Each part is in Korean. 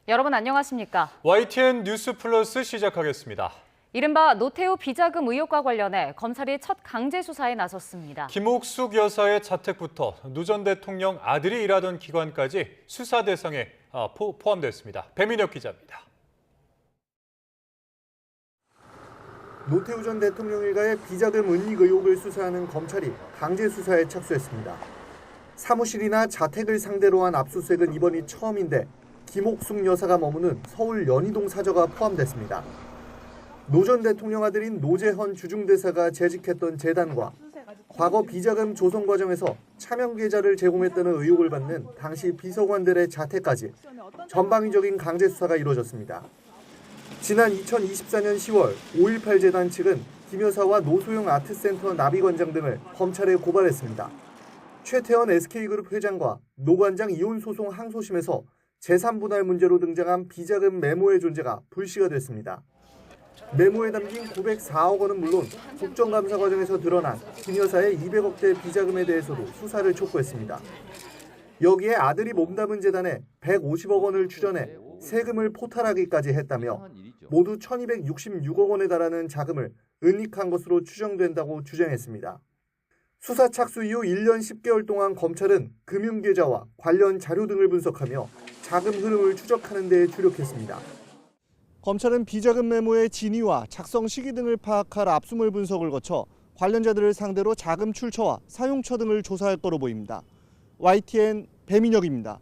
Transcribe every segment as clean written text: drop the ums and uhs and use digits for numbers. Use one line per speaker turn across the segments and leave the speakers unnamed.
여러분 안녕하십니까?
YTN 뉴스 플러스 시작하겠습니다.
이른바 노태우 비자금 의혹과 관련해 검찰이 첫 강제 수사에 나섰습니다.
김옥숙 여사의 자택부터 노 전 대통령 아들이 일하던 기관까지 수사 대상에 포함됐습니다. 배민혁 기자입니다.
노태우 전 대통령 일가의 비자금 은닉 의혹을 수사하는 검찰이 강제 수사에 착수했습니다. 사무실이나 자택을 상대로 한 압수수색은 이번이 처음인데 김옥숙 여사가 머무는 서울 연희동 사저가 포함됐습니다. 노 전 대통령 아들인 노재헌 주중대사가 재직했던 재단과 과거 비자금 조성 과정에서 차명 계좌를 제공했다는 의혹을 받는 당시 비서관들의 자택까지 전방위적인 강제 수사가 이루어졌습니다. 지난 2024년 10월 5.18 재단 측은 김 여사와 노소영 아트센터 나비관장 등을 검찰에 고발했습니다. 최태원 SK그룹 회장과 노 관장 이혼 소송 항소심에서 재산분할 문제로 등장한 비자금 메모의 존재가 불씨가 됐습니다. 메모에 담긴 904억 원은 물론 국정감사 과정에서 드러난 김 여사의 200억대 비자금에 대해서도 수사를 촉구했습니다. 여기에 아들이 몸담은 재단에 150억 원을 추전해 세금을 포탈하기까지 했다며 모두 1266억 원에 달하는 자금을 은닉한 것으로 추정된다고 주장했습니다. 수사 착수 이후 1년 10개월 동안 검찰은 금융계좌와 관련 자료 등을 분석하며 자금 흐름을 추적하는 데 주력했습니다. 검찰은 비자금 메모의 진위와 작성 시기 등을 파악할 압수물 분석을 거쳐 관련자들을 상대로 자금 출처와 사용처 등을 조사할 거로 보입니다. YTN 배민혁입니다.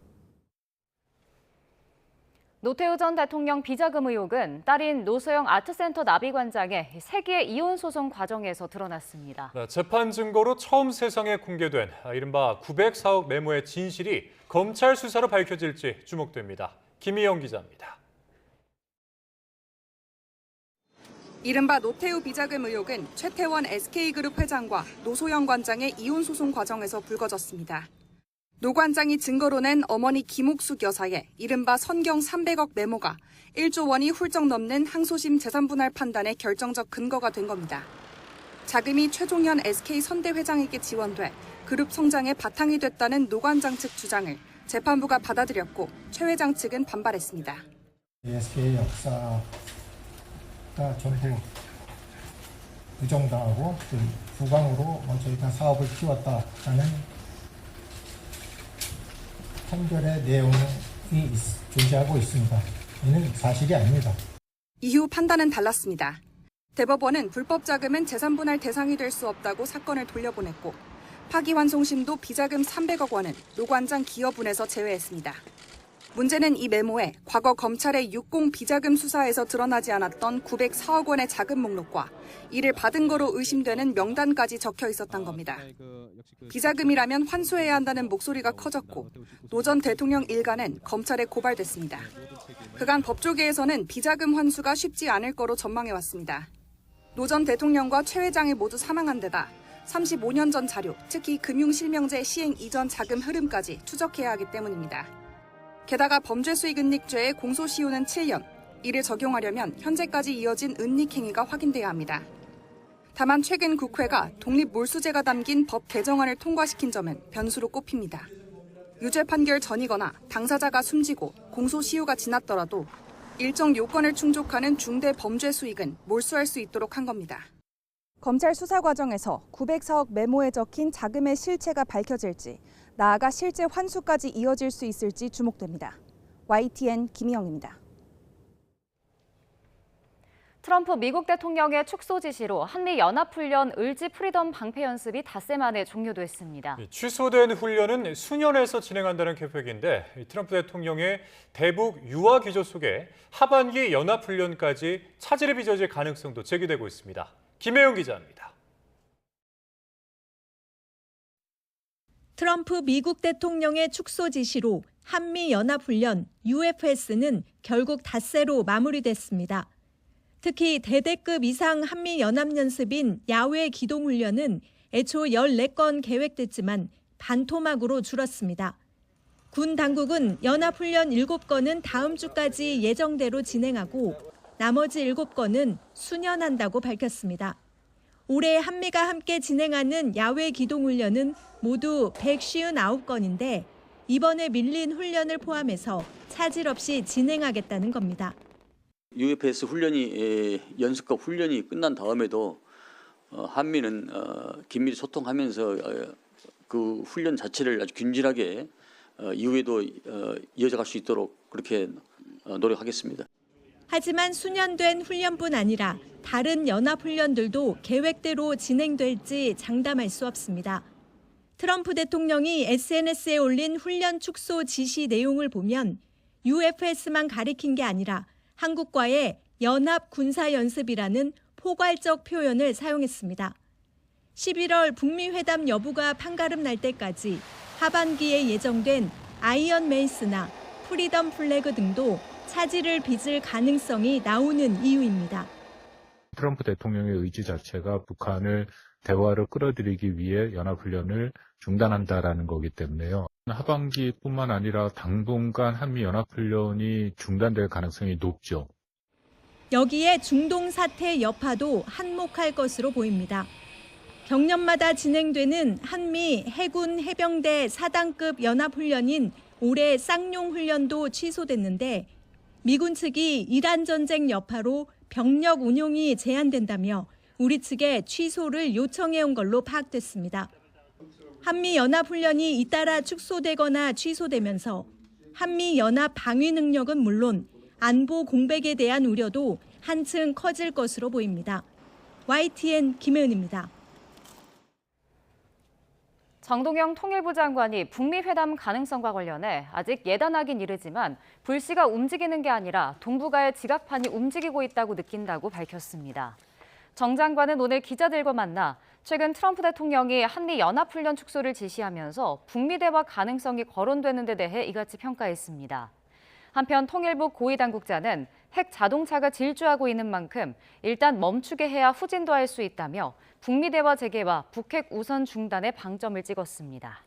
노태우 전 대통령 비자금 의혹은 딸인 노소영 아트센터 나비관장의 세계 이혼 소송 과정에서 드러났습니다.
재판 증거로 처음 세상에 공개된 이른바 904억 메모의 진실이 검찰 수사로 밝혀질지 주목됩니다. 김희영 기자입니다.
이른바 노태우 비자금 의혹은 최태원 SK그룹 회장과 노소영 관장의 이혼 소송 과정에서 불거졌습니다. 노 관장이 증거로 낸 어머니 김옥숙 여사의 이른바 선경 300억 메모가 1조 원이 훌쩍 넘는 항소심 재산분할 판단의 결정적 근거가 된 겁니다. 자금이 최종현 SK 선대 회장에게 지원돼 그룹 성장의 바탕이 됐다는 노 관장 측 주장을 재판부가 받아들였고 최 회장 측은 반발했습니다.
SK 역사가 전부 부정당하고 부강으로 저희가 사업을 키웠다라는 판결의 내용이 존재하고 있습니다. 이는 사실이 아닙니다.
이후 판단은 달랐습니다. 대법원은 불법 자금은 재산분할 대상이 될 수 없다고 사건을 돌려보냈고 파기환송심도 비자금 300억 원은 노 관장 기여분에서 제외했습니다. 문제는 이 메모에 과거 검찰의 60 비자금 수사에서 드러나지 않았던 904억 원의 자금 목록과 이를 받은 거로 의심되는 명단까지 적혀 있었던 겁니다. 비자금이라면 환수해야 한다는 목소리가 커졌고 노 전 대통령 일가는 검찰에 고발됐습니다. 그간 법조계에서는 비자금 환수가 쉽지 않을 거로 전망해왔습니다. 노 전 대통령과 최 회장이 모두 사망한 데다 35년 전 자료, 특히 금융실명제 시행 이전 자금 흐름까지 추적해야 하기 때문입니다. 게다가 범죄수익은닉죄의 공소시효는 7년, 이를 적용하려면 현재까지 이어진 은닉 행위가 확인돼야 합니다. 다만 최근 국회가 독립몰수제가 담긴 법 개정안을 통과시킨 점은 변수로 꼽힙니다. 유죄 판결 전이거나 당사자가 숨지고 공소시효가 지났더라도 일정 요건을 충족하는 중대 범죄 수익은 몰수할 수 있도록 한 겁니다. 검찰 수사 과정에서 904억 메모에 적힌 자금의 실체가 밝혀질지 나아가 실제 환수까지 이어질 수 있을지 주목됩니다. YTN 김희영입니다.
트럼프 미국 대통령의 축소 지시로 한미연합훈련 을지 프리덤 방패 연습이 닷새 만에 종료됐습니다.
취소된 훈련은 수년에서 진행한다는 계획인데 트럼프 대통령의 대북 유화 기조 속에 하반기 연합훈련까지 차질이 빚어질 가능성도 제기되고 있습니다. 김혜영 기자입니다.
트럼프 미국 대통령의 축소 지시로 한미연합훈련 UFS는 결국 닷새로 마무리됐습니다. 특히 대대급 이상 한미연합연습인 야외 기동훈련은 애초 14건 계획됐지만 반토막으로 줄었습니다. 군 당국은 연합훈련 7건은 다음 주까지 예정대로 진행하고 나머지 7건은 수년한다고 밝혔습니다. 올해 한미가 함께 진행하는 야외 기동훈련은 모두 159건인데 이번에 밀린 훈련을 포함해서 차질 없이 진행하겠다는 겁니다.
UFS 훈련이 연습급 훈련이 끝난 다음에도 한미는 긴밀히 소통하면서 그 훈련 자체를 아주 균질하게 이후에도 이어져갈 수 있도록 그렇게 노력하겠습니다.
하지만 수년된 훈련뿐 아니라 다른 연합훈련들도 계획대로 진행될지 장담할 수 없습니다. 트럼프 대통령이 SNS에 올린 훈련 축소 지시 내용을 보면 UFS만 가리킨 게 아니라 한국과의 연합 군사 연습이라는 포괄적 표현을 사용했습니다. 11월 북미 회담 여부가 판가름 날 때까지 하반기에 예정된 아이언 메이스나 프리덤 플래그 등도 차질을 빚을 가능성이 나오는 이유입니다.
트럼프 대통령의 의지 자체가 북한을 대화를 끌어들이기 위해 연합훈련을 중단한다라는 거기 때문에요. 하반기뿐만 아니라 당분간 한미 연합훈련이 중단될 가능성이 높죠.
여기에 중동 사태 여파도 한몫할 것으로 보입니다. 경년마다 진행되는 한미 해군 해병대 4단급 연합훈련인 올해 쌍용 훈련도 취소됐는데 미군 측이 이란 전쟁 여파로 병력 운용이 제한된다며 우리 측에 취소를 요청해온 걸로 파악됐습니다. 한미 연합훈련이 잇따라 축소되거나 취소되면서 한미 연합 방위 능력은 물론 안보 공백에 대한 우려도 한층 커질 것으로 보입니다. YTN 김혜은입니다.
정동영 통일부 장관이 북미 회담 가능성과 관련해 아직 예단하긴 이르지만 불씨가 움직이는 게 아니라 동북아의 지각판이 움직이고 있다고 느낀다고 밝혔습니다. 정 장관은 오늘 기자들과 만나 최근 트럼프 대통령이 한미 연합훈련 축소를 지시하면서 북미 대화 가능성이 거론되는 데 대해 이같이 평가했습니다. 한편 통일부 고위당국자는 핵 자동차가 질주하고 있는 만큼 일단 멈추게 해야 후진도 할 수 있다며 북미 대화 재개와 북핵 우선 중단에 방점을 찍었습니다.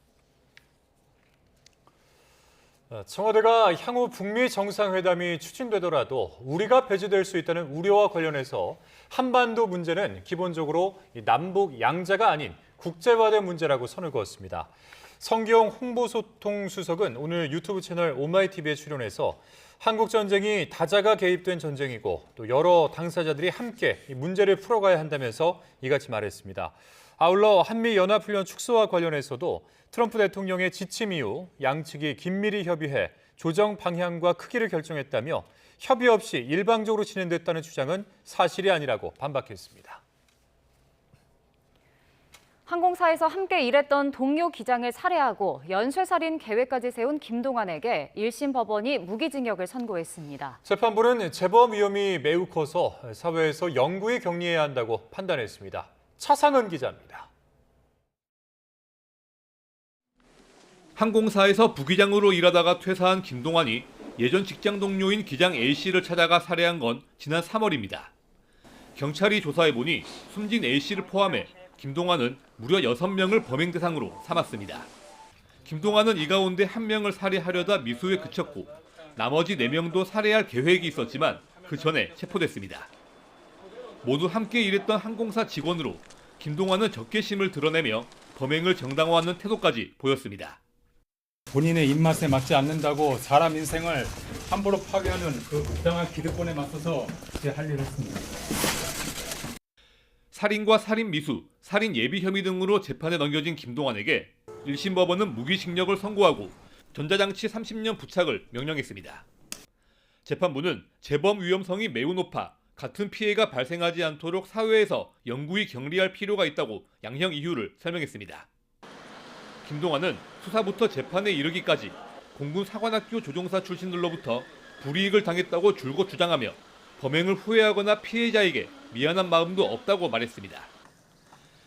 청와대가 향후 북미 정상회담이 추진되더라도 우리가 배제될 수 있다는 우려와 관련해서 한반도 문제는 기본적으로 남북 양자가 아닌 국제화된 문제라고 선을 그었습니다. 성기영 홍보소통수석은 오늘 유튜브 채널 오마이TV에 출연해서 한국 전쟁이 다자가 개입된 전쟁이고 또 여러 당사자들이 함께 이 문제를 풀어가야 한다면서 이같이 말했습니다. 아울러 한미연합훈련 축소와 관련해서도 트럼프 대통령의 지침 이후 양측이 긴밀히 협의해 조정 방향과 크기를 결정했다며 협의 없이 일방적으로 진행됐다는 주장은 사실이 아니라고 반박했습니다.
항공사에서 함께 일했던 동료 기장을 살해하고 연쇄살인 계획까지 세운 김동완에게 1심 법원이 무기징역을 선고했습니다.
재판부는 재범 위험이 매우 커서 사회에서 영구히 격리해야 한다고 판단했습니다. 차상은 기자입니다.
항공사에서 부기장으로 일하다가 퇴사한 김동완이 예전 직장 동료인 기장 A씨를 찾아가 살해한 건 지난 3월입니다. 경찰이 조사해보니 숨진 A씨를 포함해 김동완은 무려 6명을 범행 대상으로 삼았습니다. 김동완은 이 가운데 1명을 살해하려다 미수에 그쳤고 나머지 4명도 살해할 계획이 있었지만 그 전에 체포됐습니다. 모두 함께 일했던 항공사 직원으로 김동완은 적개심을 드러내며 범행을 정당화하는 태도까지 보였습니다.
본인의 입맛에 맞지 않는다고 사람 인생을 함부로 파괴하는 그 부당한 기득권에 맞서서 제 할 일을 했습니다.
살인과 살인 미수, 살인 예비 혐의 등으로 재판에 넘겨진 김동완에게 1심 법원은 무기징역을 선고하고 전자장치 30년 부착을 명령했습니다. 재판부는 재범 위험성이 매우 높아 같은 피해가 발생하지 않도록 사회에서 영구히 격리할 필요가 있다고 양형 이유를 설명했습니다. 김동완은 수사부터 재판에 이르기까지 공군 사관학교 조종사 출신들로부터 불이익을 당했다고 줄곧 주장하며 범행을 후회하거나 피해자에게 미안한 마음도 없다고 말했습니다.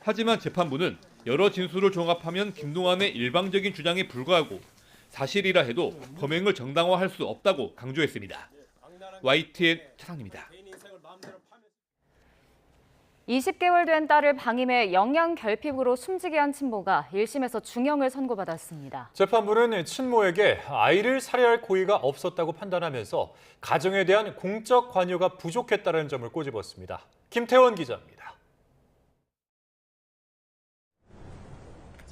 하지만 재판부는 여러 진술을 종합하면 김동완의 일방적인 주장에 불과하고 사실이라 해도 범행을 정당화할 수 없다고 강조했습니다. YTN 차상입니다.
20개월 된 딸을 방임해 영양결핍으로 숨지게 한 친모가 1심에서 중형을 선고받았습니다.
재판부는 친모에게 아이를 살해할 고의가 없었다고 판단하면서 가정에 대한 공적 관여가 부족했다는 점을 꼬집었습니다. 김태원 기자입니다.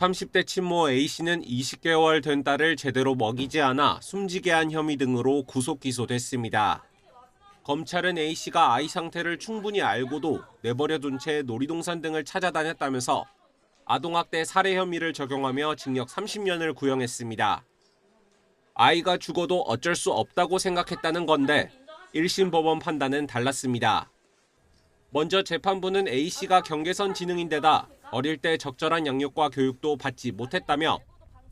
30대 친모 A씨는 20개월 된 딸을 제대로 먹이지 않아 숨지게 한 혐의 등으로 구속 기소됐습니다. 검찰은 A씨가 아이 상태를 충분히 알고도 내버려둔 채 놀이동산 등을 찾아다녔다면서 아동학대 살해 혐의를 적용하며 징역 30년을 구형했습니다. 아이가 죽어도 어쩔 수 없다고 생각했다는 건데 1심 법원 판단은 달랐습니다. 먼저 재판부는 A씨가 경계선 지능인데다 어릴 때 적절한 양육과 교육도 받지 못했다며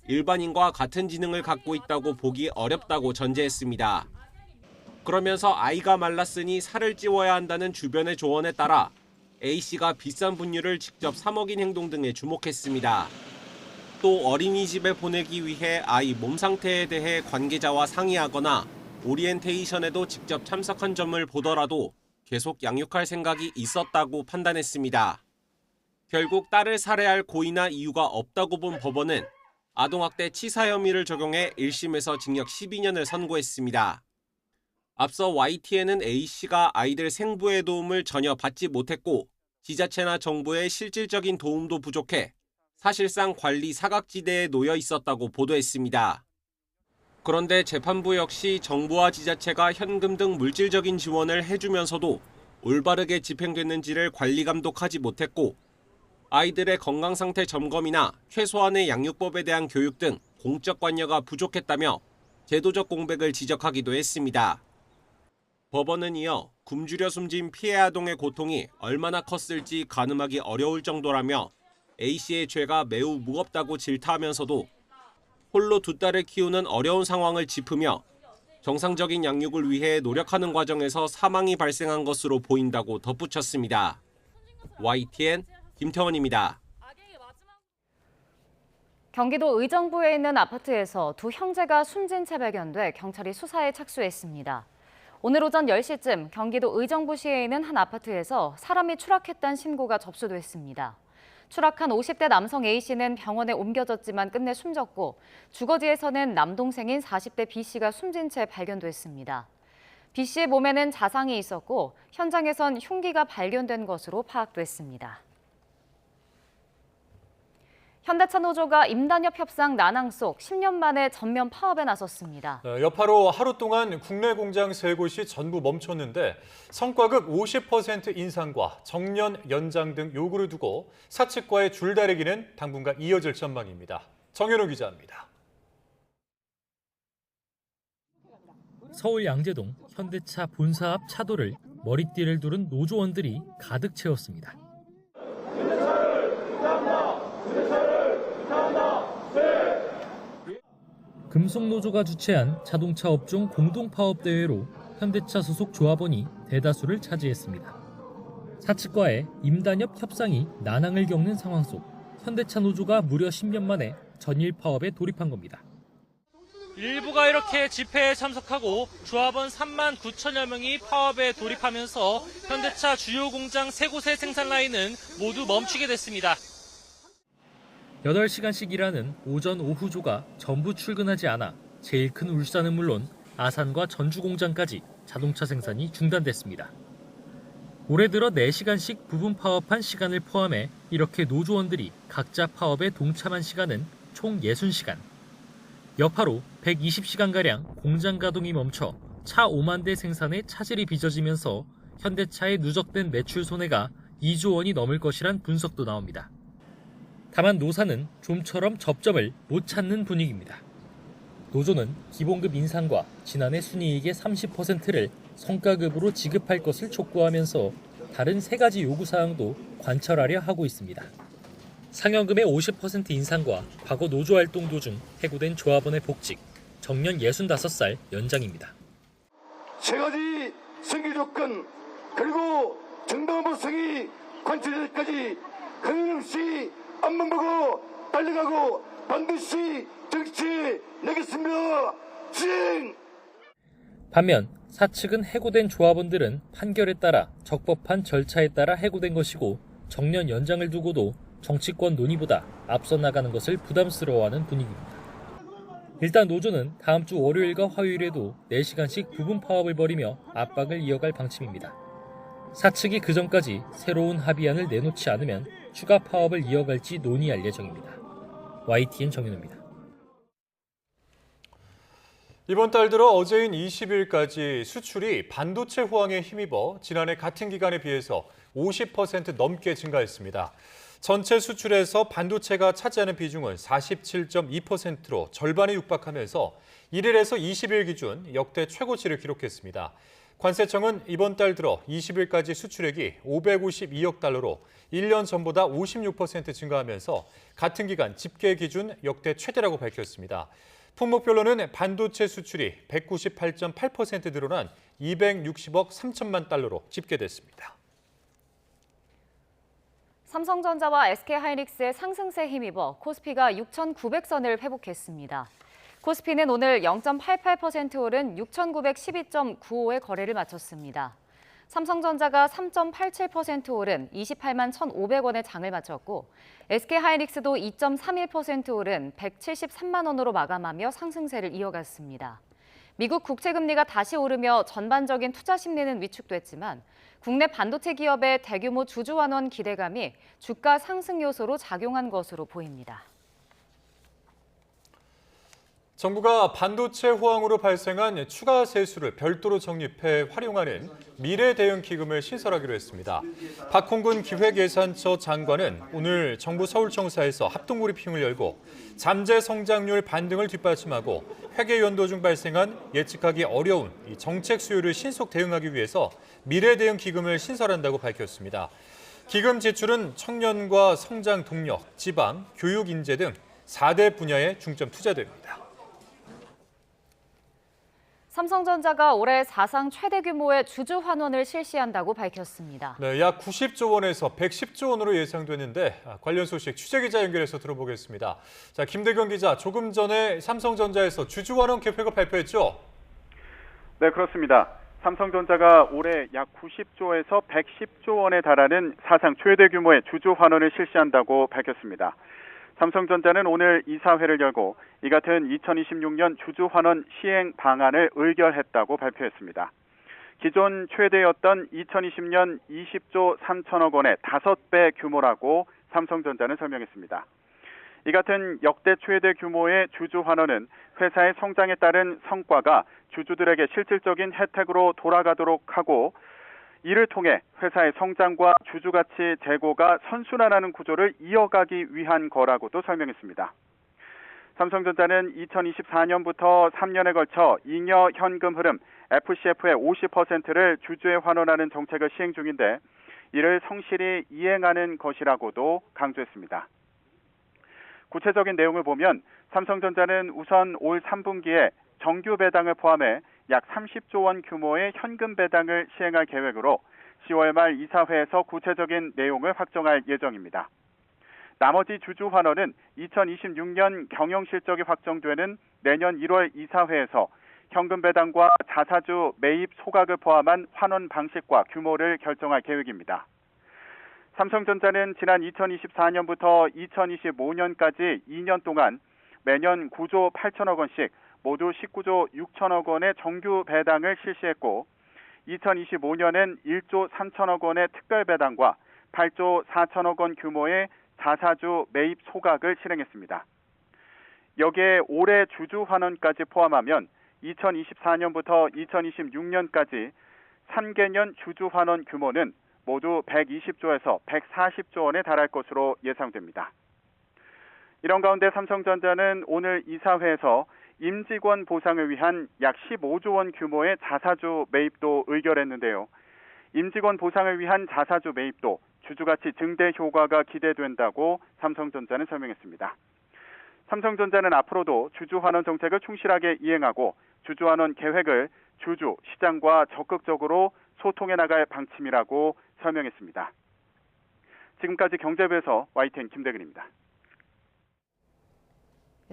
일반인과 같은 지능을 갖고 있다고 보기 어렵다고 전제했습니다. 그러면서 아이가 말랐으니 살을 찌워야 한다는 주변의 조언에 따라 A씨가 비싼 분유를 직접 사 먹인 행동 등에 주목했습니다. 또 어린이집에 보내기 위해 아이 몸 상태에 대해 관계자와 상의하거나 오리엔테이션에도 직접 참석한 점을 보더라도 계속 양육할 생각이 있었다고 판단했습니다. 결국 딸을 살해할 고의나 이유가 없다고 본 법원은 아동학대 치사 혐의를 적용해 1심에서 징역 12년을 선고했습니다. 앞서 YTN은 A씨가 아이들 생부의 도움을 전혀 받지 못했고 지자체나 정부의 실질적인 도움도 부족해 사실상 관리 사각지대에 놓여 있었다고 보도했습니다. 그런데 재판부 역시 정부와 지자체가 현금 등 물질적인 지원을 해주면서도 올바르게 집행됐는지를 관리 감독하지 못했고 아이들의 건강 상태 점검이나 최소한의 양육법에 대한 교육 등 공적 관여가 부족했다며 제도적 공백을 지적하기도 했습니다. 법원은 이어 굶주려 숨진 피해 아동의 고통이 얼마나 컸을지 가늠하기 어려울 정도라며 A씨의 죄가 매우 무겁다고 질타하면서도 홀로 두 딸을 키우는 어려운 상황을 짚으며 정상적인 양육을 위해 노력하는 과정에서 사망이 발생한 것으로 보인다고 덧붙였습니다. YTN 김태원입니다.
경기도 의정부에 있는 아파트에서 두 형제가 숨진 채 발견돼 경찰이 수사에 착수했습니다. 오늘 오전 10시쯤 경기도 의정부시에 있는 한 아파트에서 사람이 추락했다는 신고가 접수됐습니다. 추락한 50대 남성 A씨는 병원에 옮겨졌지만 끝내 숨졌고 주거지에서는 남동생인 40대 B씨가 숨진 채 발견됐습니다. B씨의 몸에는 자상이 있었고 현장에선 흉기가 발견된 것으로 파악됐습니다. 현대차 노조가 임단협 협상 난항 속 10년 만에 전면 파업에 나섰습니다.
여파로 하루 동안 국내 공장 3곳이 전부 멈췄는데 성과급 50% 인상과 정년 연장 등 요구를 두고 사측과의 줄다리기는 당분간 이어질 전망입니다. 정현우 기자입니다.
서울 양재동 현대차 본사 앞 차도를 머리띠를 두른 노조원들이 가득 채웠습니다. 금속노조가 주최한 자동차 업종 공동파업대회로 현대차 소속 조합원이 대다수를 차지했습니다. 사측과의 임단협 협상이 난항을 겪는 상황 속 현대차 노조가 무려 10년 만에 전일 파업에 돌입한 겁니다.
일부가 이렇게 집회에 참석하고 조합원 3만 9천여 명이 파업에 돌입하면서 현대차 주요 공장 3곳의 생산 라인은 모두 멈추게 됐습니다.
8시간씩 일하는 오전 오후조가 전부 출근하지 않아 제일 큰 울산은 물론 아산과 전주 공장까지 자동차 생산이 중단됐습니다. 올해 들어 4시간씩 부분 파업한 시간을 포함해 이렇게 노조원들이 각자 파업에 동참한 시간은 총 60시간. 여파로 120시간가량 공장 가동이 멈춰 차 5만 대 생산에 차질이 빚어지면서 현대차의 누적된 매출 손해가 2조 원이 넘을 것이란 분석도 나옵니다. 다만 노사는 좀처럼 접점을 못 찾는 분위기입니다. 노조는 기본급 인상과 지난해 순이익의 30%를 성과급으로 지급할 것을 촉구하면서 다른 3가지 요구사항도 관철하려 하고 있습니다. 상여금의 50% 인상과 과거 노조활동 도중 해고된 조합원의 복직, 정년 65살 연장입니다.
3가지 생계조건 그리고 정당한법성이 관철될 때까지 끊임없이 앞만 보고 달려가고 반드시 정치에 내겠습니다. 시행!
반면 사측은 해고된 조합원들은 판결에 따라 적법한 절차에 따라 해고된 것이고 정년 연장을 두고도 정치권 논의보다 앞서 나가는 것을 부담스러워하는 분위기입니다. 일단 노조는 다음 주 월요일과 화요일에도 4시간씩 부분 파업을 벌이며 압박을 이어갈 방침입니다. 사측이 그 전까지 새로운 합의안을 내놓지 않으면 추가 파업을 이어갈지 논의할 예정입니다. YTN 정윤호입니다.
이번 달 들어 어제인 20일까지 수출이 반도체 호황에 힘입어 지난해 같은 기간에 비해서 50% 넘게 증가했습니다. 전체 수출에서 반도체가 차지하는 비중은 47.2%로 절반에 육박하면서 1일에서 20일 기준 역대 최고치를 기록했습니다. 관세청은 이번 달 들어 20일까지 수출액이 552억 달러로 1년 전보다 56% 증가하면서 같은 기간 집계 기준 역대 최대라고 밝혔습니다. 품목별로는 반도체 수출이 198.8% 늘어난 260억 3천만 달러로 집계됐습니다.
삼성전자와 SK하이닉스의 상승세에 힘입어 코스피가 6,900선을 회복했습니다. 코스피는 오늘 0.88% 오른 6,912.95의 거래를 마쳤습니다. 삼성전자가 3.87% 오른 28만 1,500원의 장을 마쳤고 SK하이닉스도 2.31% 오른 173만 원으로 마감하며 상승세를 이어갔습니다. 미국 국채금리가 다시 오르며 전반적인 투자 심리는 위축됐지만 국내 반도체 기업의 대규모 주주 환원 기대감이 주가 상승 요소로 작용한 것으로 보입니다.
정부가 반도체 호황으로 발생한 추가 세수를 별도로 적립해 활용하는 미래 대응 기금을 신설하기로 했습니다. 박홍근 기획예산처 장관은 오늘 정부 서울청사에서 합동 브리핑을 열고 잠재 성장률 반등을 뒷받침하고 회계 연도 중 발생한 예측하기 어려운 정책 수요를 신속 대응하기 위해서 미래 대응 기금을 신설한다고 밝혔습니다. 기금 지출은 청년과 성장 동력, 지방, 교육 인재 등 4대 분야에 중점 투자됩니다.
삼성전자가 올해 사상 최대 규모의 주주 환원을 실시한다고 밝혔습니다.
네, 약 90조 원에서 110조 원으로 예상되는데 관련 소식 취재기자 연결해서 들어보겠습니다. 자, 김대경 기자, 조금 전에 삼성전자에서 주주 환원 계획을 발표했죠?
네, 그렇습니다. 삼성전자가 올해 약 90조에서 110조 원에 달하는 사상 최대 규모의 주주 환원을 실시한다고 밝혔습니다. 삼성전자는 오늘 이사회를 열고 이 같은 2026년 주주 환원 시행 방안을 의결했다고 발표했습니다. 기존 최대였던 2020년 20조 3천억 원의 5배 규모라고 삼성전자는 설명했습니다. 이 같은 역대 최대 규모의 주주 환원은 회사의 성장에 따른 성과가 주주들에게 실질적인 혜택으로 돌아가도록 하고 이를 통해 회사의 성장과 주주가치 제고가 선순환하는 구조를 이어가기 위한 거라고도 설명했습니다. 삼성전자는 2024년부터 3년에 걸쳐 잉여 현금 흐름 FCF의 50%를 주주에 환원하는 정책을 시행 중인데 이를 성실히 이행하는 것이라고도 강조했습니다. 구체적인 내용을 보면 삼성전자는 우선 올 3분기에 정규 배당을 포함해 약 30조 원 규모의 현금 배당을 시행할 계획으로 10월 말 이사회에서 구체적인 내용을 확정할 예정입니다. 나머지 주주 환원은 2026년 경영 실적이 확정되는 내년 1월 이사회에서 현금 배당과 자사주 매입 소각을 포함한 환원 방식과 규모를 결정할 계획입니다. 삼성전자는 지난 2024년부터 2025년까지 2년 동안 매년 9조 8천억 원씩 모두 19조 6천억 원의 정규 배당을 실시했고 2025년엔 1조 3천억 원의 특별 배당과 8조 4천억 원 규모의 자사주 매입 소각을 실행했습니다. 여기에 올해 주주 환원까지 포함하면 2024년부터 2026년까지 3개년 주주 환원 규모는 모두 120조에서 140조 원에 달할 것으로 예상됩니다. 이런 가운데 삼성전자는 오늘 이사회에서 임직원 보상을 위한 약 15조 원 규모의 자사주 매입도 의결했는데요. 임직원 보상을 위한 자사주 매입도 주주가치 증대 효과가 기대된다고 삼성전자는 설명했습니다. 삼성전자는 앞으로도 주주 환원 정책을 충실하게 이행하고 주주 환원 계획을 주주, 시장과 적극적으로 소통해 나갈 방침이라고 설명했습니다. 지금까지 경제부에서 YTN 김대근입니다.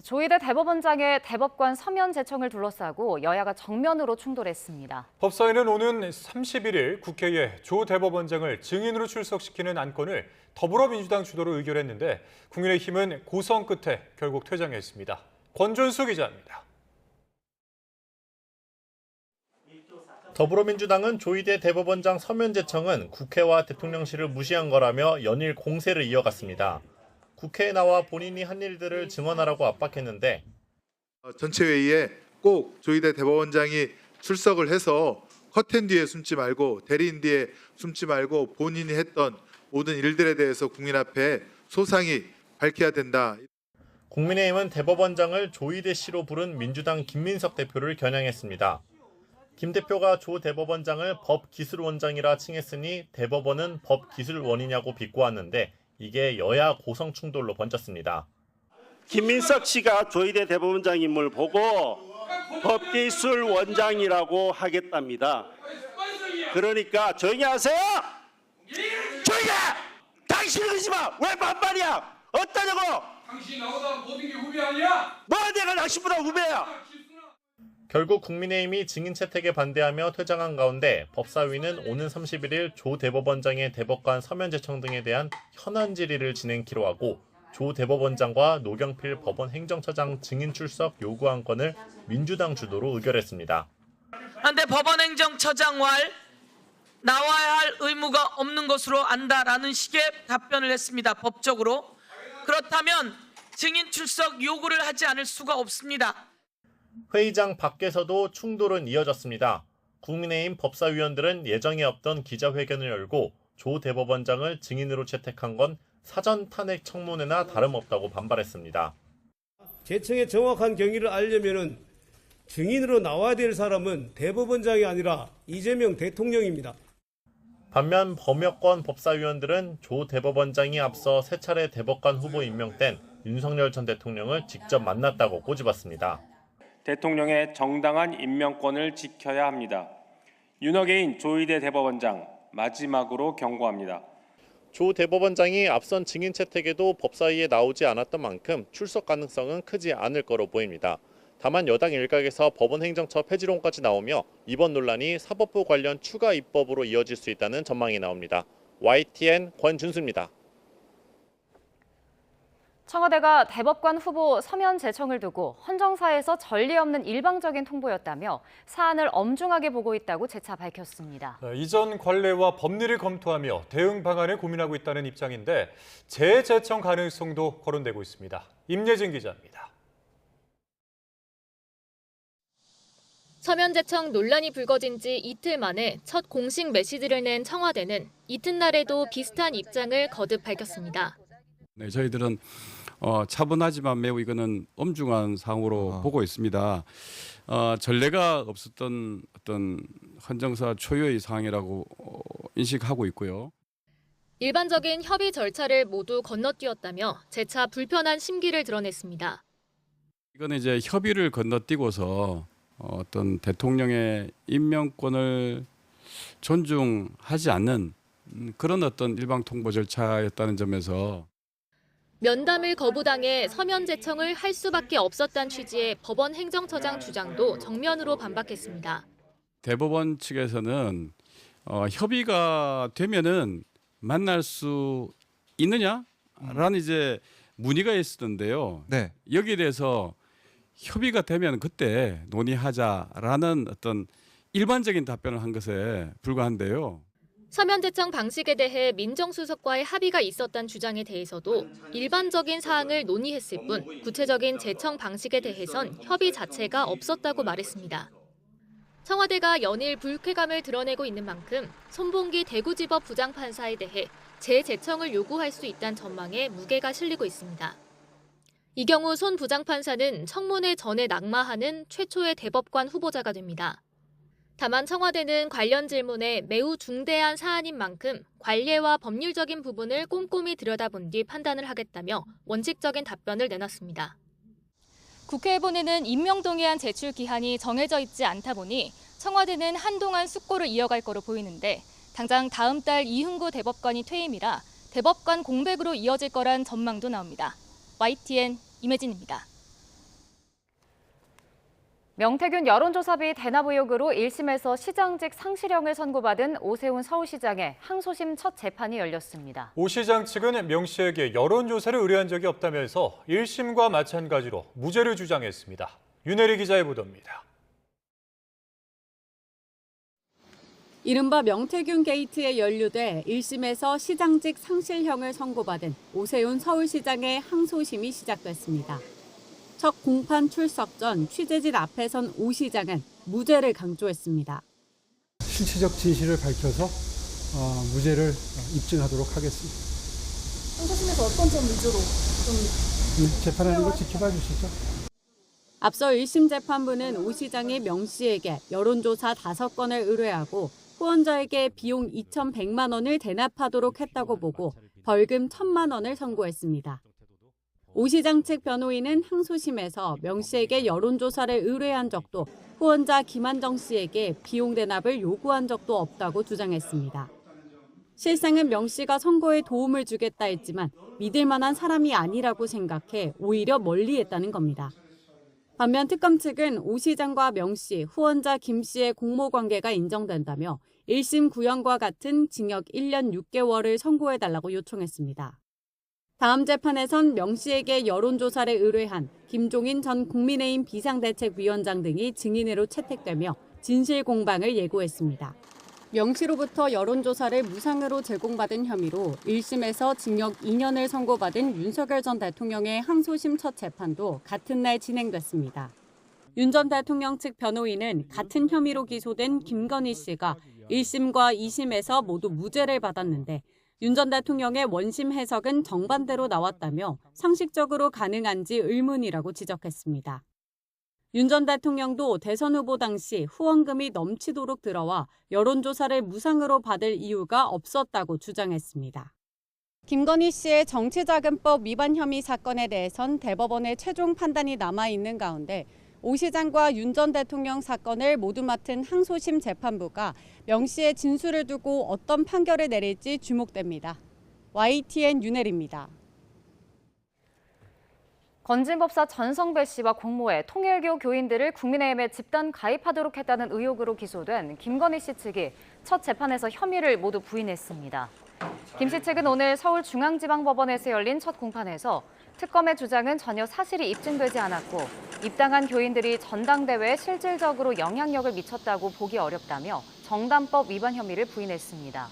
조희대 대법원장의 대법관 서면 제청을 둘러싸고 여야가 정면으로 충돌했습니다.
법사위는 오는 31일 국회에 조 대법원장을 증인으로 출석시키는 안건을 더불어민주당 주도로 의결했는데 국민의힘은 고성 끝에 결국 퇴장했습니다. 권준수 기자입니다.
더불어민주당은 조희대 대법원장 서면 제청은 국회와 대통령실을 무시한 거라며 연일 공세를 이어갔습니다. 국회에 나와 본인이 한 일들을 증언하라고 압박했는데
전체 회의에 꼭 조희대 대법원장이 출석을 해서 커튼 뒤에 숨지 말고 대리인 뒤에 숨지 말고 본인이 했던 모든 일들에 대해서 국민 앞에 소상히 밝혀야 된다.
국민의힘은 대법원장을 조희대 씨로 부른 민주당 김민석 대표를 겨냥했습니다. 김 대표가 조 대법원장을 법기술원장이라 칭했으니 대법원은 법기술원이냐고 비꼬았는데 이게 여야 고성 충돌로 번졌습니다.
김민석 씨가 조희대 대법원장임을 보고 법기술원장이라고 하겠답니다. 그러니까 조용히 하세요. 조용히 해! 당신은 그러지 마. 왜 반말이야? 어떠냐고?
당신이 나보다 모든 게 후배 아니야?
뭐 내가 당신보다 후배야?
결국 국민의힘이 증인 채택에 반대하며 퇴장한 가운데 법사위는 오는 31일 조 대법원장의 대법관 서면 제청 등에 대한 현안 질의를 진행키로 하고 조 대법원장과 노경필 법원 행정처장 증인 출석 요구안 건을 민주당 주도로 의결했습니다.
그런데 법원 행정처장과 나와야 할 의무가 없는 것으로 안다라는 식의 답변을 했습니다. 법적으로. 그렇다면 증인 출석 요구를 하지 않을 수가 없습니다.
회의장 밖에서도 충돌은 이어졌습니다. 국민의힘 법사위원들은 예정에 없던 기자회견을 열고 조 대법원장을 증인으로 채택한 건 사전 탄핵 청문회나 다름없다고 반발했습니다.
재청의 정확한 경위를 알려면 증인으로 나와야 될 사람은 대법원장이 아니라 이재명 대통령입니다.
반면 범여권 법사위원들은 조 대법원장이 앞서 세 차례 대법관 후보 임명 땐 윤석열 전 대통령을 직접 만났다고 꼬집었습니다.
대통령의 정당한 임명권을 지켜야 합니다. 윤핵인 조희대 대법원장 마지막으로 경고합니다.
조 대법원장이 앞선 증인 채택에도 법사위에 나오지 않았던 만큼 출석 가능성은 크지 않을 거로 보입니다. 다만 여당 일각에서 법원 행정처 폐지론까지 나오며 이번 논란이 사법부 관련 추가 입법으로 이어질 수 있다는 전망이 나옵니다. YTN 권준수입니다.
청와대가 대법관 후보 서면 제청을 두고 헌정사에서 전례 없는 일방적인 통보였다며 사안을 엄중하게 보고 있다고 재차 밝혔습니다.
이전 관례와 법리를 검토하며 대응 방안을 고민하고 있다는 입장인데 재제청 가능성도 거론되고 있습니다. 임예진 기자입니다.
서면 제청 논란이 불거진 지 이틀 만에 첫 공식 메시지를 낸 청와대는 이튿날에도 비슷한 입장을 거듭 밝혔습니다.
네, 저희들은 차분하지만 매우 이거는 엄중한 사항으로 보고 있습니다. 전례가 없었던 어떤 헌정사 초유의 사항이라고 인식하고 있고요.
일반적인 협의 절차를 모두 건너뛰었다며 재차 불편한 심기를 드러냈습니다.
이거는 이제 협의를 건너뛰고서 어떤 대통령의 임명권을 존중하지 않는 그런 어떤 일방 통보 절차였다는 점에서
면담을 거부당해 서면 제청을 할 수밖에 없었다는 취지의 법원 행정처장 주장도 정면으로 반박했습니다.
대법원 측에서는 협의가 되면은 만날 수 있느냐라는 이제 문의가 있었는데요.
네.
여기에 대해서 협의가 되면 그때 논의하자라는 어떤 일반적인 답변을 한 것에 불과한데요.
서면 제청 방식에 대해 민정수석과의 합의가 있었다는 주장에 대해서도 일반적인 사항을 논의했을 뿐 구체적인 제청 방식에 대해선 협의 자체가 없었다고 말했습니다. 청와대가 연일 불쾌감을 드러내고 있는 만큼 손봉기 대구지법 부장판사에 대해 재제청을 요구할 수 있다는 전망에 무게가 실리고 있습니다. 이 경우 손 부장판사는 청문회 전에 낙마하는 최초의 대법관 후보자가 됩니다. 다만 청와대는 관련 질문에 매우 중대한 사안인 만큼 관례와 법률적인 부분을 꼼꼼히 들여다본 뒤 판단을 하겠다며 원칙적인 답변을 내놨습니다. 국회에 보내는 임명동의안 제출 기한이 정해져 있지 않다 보니 청와대는 한동안 숙고를 이어갈 거로 보이는데 당장 다음 달 이흥구 대법관이 퇴임이라 대법관 공백으로 이어질 거란 전망도 나옵니다. YTN 임혜진입니다.
명태균 여론조사비 대납 의혹으로 1심에서 시장직 상실형을 선고받은 오세훈 서울시장의 항소심 첫 재판이 열렸습니다.
오 시장 측은 명 씨에게 여론조사를 의뢰한 적이 없다면서 1심과 마찬가지로 무죄를 주장했습니다. 윤혜리 기자의 보도입니다.
이른바 명태균 게이트에 연루돼 1심에서 시장직 상실형을 선고받은 오세훈 서울시장의 항소심이 시작됐습니다. 첫 공판 출석 전 취재진 앞에 선 오 시장은 무죄를 강조했습니다.
실체적 진실을 밝혀서 무죄를 입증하도록 하겠습니다.
항소심에서 어떤 점 위주로
재판하는 거 지켜봐 주시죠.
앞서 1심 재판부는 오 시장이 명 씨에게 여론조사 5건을 의뢰하고 후원자에게 비용 2,100만 원을 대납하도록 했다고 보고 벌금 1,000만 원을 선고했습니다. 오 시장 측 변호인은 항소심에서 명 씨에게 여론조사를 의뢰한 적도 후원자 김한정 씨에게 비용 대납을 요구한 적도 없다고 주장했습니다. 실상은 명 씨가 선거에 도움을 주겠다 했지만 믿을 만한 사람이 아니라고 생각해 오히려 멀리했다는 겁니다. 반면 특검 측은 오 시장과 명 씨, 후원자 김 씨의 공모 관계가 인정된다며 1심 구형과 같은 징역 1년 6개월을 선고해달라고 요청했습니다. 다음 재판에선 명 씨에게 여론조사를 의뢰한 김종인 전 국민의힘 비상대책위원장 등이 증인으로 채택되며 진실 공방을 예고했습니다. 명 씨로부터 여론조사를 무상으로 제공받은 혐의로 1심에서 징역 2년을 선고받은 윤석열 전 대통령의 항소심 첫 재판도 같은 날 진행됐습니다. 윤 전 대통령 측 변호인은 같은 혐의로 기소된 김건희 씨가 1심과 2심에서 모두 무죄를 받았는데 윤 전 대통령의 원심 해석은 정반대로 나왔다며 상식적으로 가능한지 의문이라고 지적했습니다. 윤 전 대통령도 대선 후보 당시 후원금이 넘치도록 들어와 여론조사를 무상으로 받을 이유가 없었다고 주장했습니다. 김건희 씨의 정치자금법 위반 혐의 사건에 대해선 대법원의 최종 판단이 남아있는 가운데 오 시장과 윤 전 대통령 사건을 모두 맡은 항소심 재판부가 명 씨의 진술을 두고 어떤 판결을 내릴지 주목됩니다. YTN 윤혜리입니다.
건진법사 전성배 씨와 공모해 통일교 교인들을 국민의힘에 집단 가입하도록 했다는 의혹으로 기소된 김건희 씨 측이 첫 재판에서 혐의를 모두 부인했습니다. 김 씨 측은 오늘 서울중앙지방법원에서 열린 첫 공판에서 특검의 주장은 전혀 사실이 입증되지 않았고 입당한 교인들이 전당대회에 실질적으로 영향력을 미쳤다고 보기 어렵다며 정당법 위반 혐의를 부인했습니다.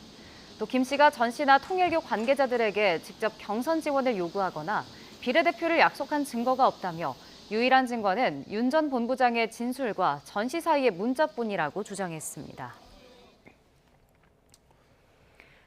또 김 씨가 전 씨나 통일교 관계자들에게 직접 경선 지원을 요구하거나 비례대표를 약속한 증거가 없다며 유일한 증거는 윤 전 본부장의 진술과 전 씨 사이의 문자뿐이라고 주장했습니다.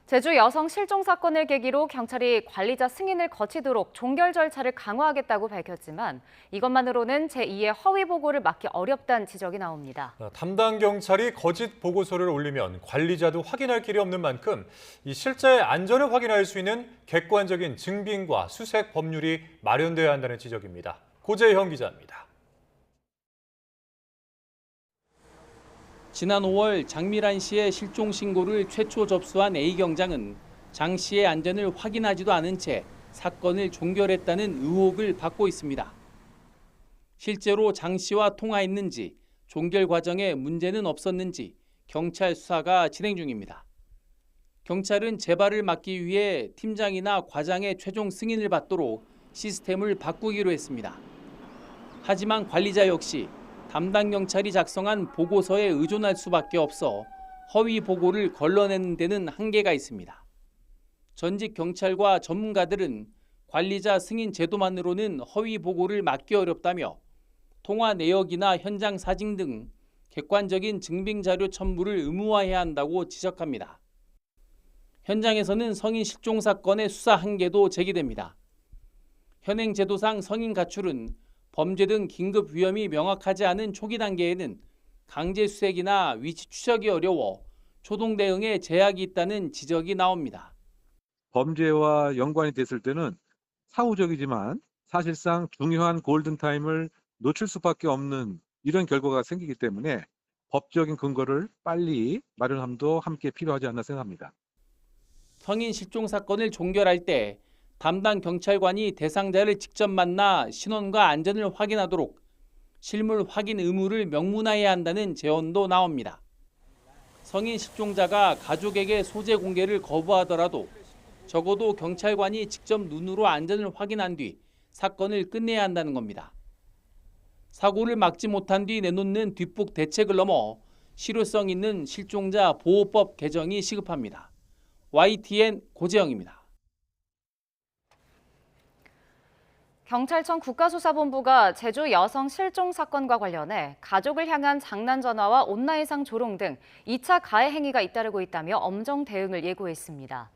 제주 여성 실종 사건을 계기로 경찰이 관리자 승인을 거치도록 종결 절차를 강화하겠다고 밝혔지만 이것만으로는 제2의 허위 보고를 막기 어렵다는 지적이 나옵니다.
담당 경찰이 거짓 보고서를 올리면 관리자도 확인할 길이 없는 만큼 이 실제 안전을 확인할 수 있는 객관적인 증빙과 수색 법률이 마련돼야 한다는 지적입니다. 고재형 기자입니다.
지난 5월 장미란 씨의 실종 신고를 최초 접수한 A경장은 장 씨의 안전을 확인하지도 않은 채 사건을 종결했다는 의혹을 받고 있습니다. 실제로 장 씨와 통화했는지, 종결 과정에 문제는 없었는지 경찰 수사가 진행 중입니다. 경찰은 재발을 막기 위해 팀장이나 과장의 최종 승인을 받도록 시스템을 바꾸기로 했습니다. 하지만 관리자 역시 담당 경찰이 작성한 보고서에 의존할 수밖에 없어 허위 보고를 걸러내는 데는 한계가 있습니다. 전직 경찰과 전문가들은 관리자 승인 제도만으로는 허위 보고를 막기 어렵다며 통화 내역이나 현장 사진 등 객관적인 증빙 자료 첨부를 의무화해야 한다고 지적합니다. 현장에서는 성인 실종 사건의 수사 한계도 제기됩니다. 현행 제도상 성인 가출은 범죄 등 긴급 위험이 명확하지 않은 초기 단계에는 강제 수색이나 위치 추적이 어려워 초동 대응에 제약이 있다는 지적이 나옵니다.
범죄와 연관이 됐을 때는 사후적이지만 사실상 중요한 골든타임을 놓칠 수밖에 없는 이런 결과가 생기기 때문에 법적인 근거를 빨리 마련함도 함께 필요하지 않나 생각합니다.
성인 실종 사건을 종결할 때 담당 경찰관이 대상자를 직접 만나 신원과 안전을 확인하도록 실물 확인 의무를 명문화해야 한다는 제언도 나옵니다. 성인 실종자가 가족에게 소재 공개를 거부하더라도 적어도 경찰관이 직접 눈으로 안전을 확인한 뒤 사건을 끝내야 한다는 겁니다. 사고를 막지 못한 뒤 내놓는 뒷북 대책을 넘어 실효성 있는 실종자 보호법 개정이 시급합니다. YTN 고재영입니다.
경찰청 국가수사본부가 제주 여성 실종 사건과 관련해 가족을 향한 장난 전화와 온라인상 조롱 등 2차 가해 행위가 잇따르고 있다며 엄정 대응을 예고했습니다.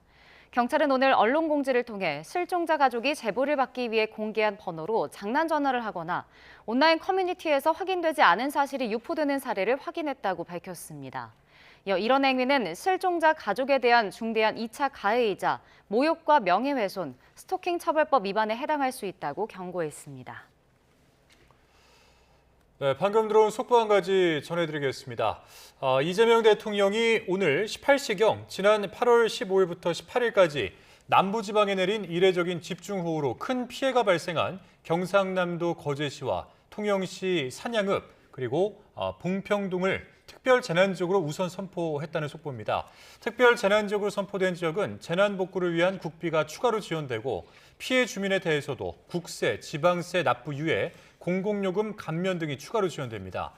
경찰은 오늘 언론 공지를 통해 실종자 가족이 제보를 받기 위해 공개한 번호로 장난 전화를 하거나 온라인 커뮤니티에서 확인되지 않은 사실이 유포되는 사례를 확인했다고 밝혔습니다. 이런 행위는 실종자 가족에 대한 중대한 2차 가해이자 모욕과 명예훼손, 스토킹 처벌법 위반에 해당할 수 있다고 경고했습니다.
네, 방금 들어온 속보 한 가지 전해드리겠습니다. 이재명 대통령이 오늘 18시경 지난 8월 15일부터 18일까지 남부지방에 내린 이례적인 집중호우로 큰 피해가 발생한 경상남도 거제시와 통영시 산양읍 그리고 봉평동을 특별 재난지역으로 우선 선포했다는 속보입니다. 특별 재난지역으로 선포된 지역은 재난 복구를 위한 국비가 추가로 지원되고 피해 주민에 대해서도 국세, 지방세 납부 유예, 공공요금 감면 등이 추가로 지원됩니다.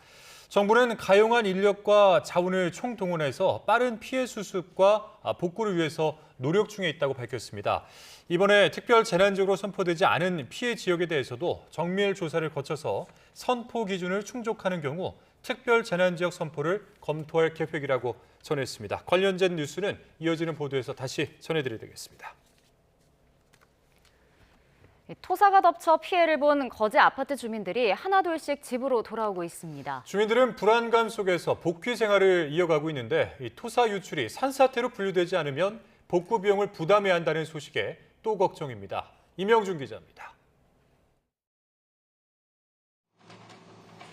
정부는 가용한 인력과 자원을 총동원해서 빠른 피해 수습과 복구를 위해서 노력 중에 있다고 밝혔습니다. 이번에 특별 재난지역으로 선포되지 않은 피해 지역에 대해서도 정밀 조사를 거쳐서 선포 기준을 충족하는 경우 특별 재난지역 선포를 검토할 계획이라고 전했습니다. 관련된 뉴스는 이어지는 보도에서 다시 전해드리겠습니다.
토사가 덮쳐 피해를 본 거제 아파트 주민들이 하나둘씩 집으로 돌아오고 있습니다.
주민들은 불안감 속에서 복귀 생활을 이어가고 있는데 이 토사 유출이 산사태로 분류되지 않으면 복구 비용을 부담해야 한다는 소식에 또 걱정입니다. 이명준 기자입니다.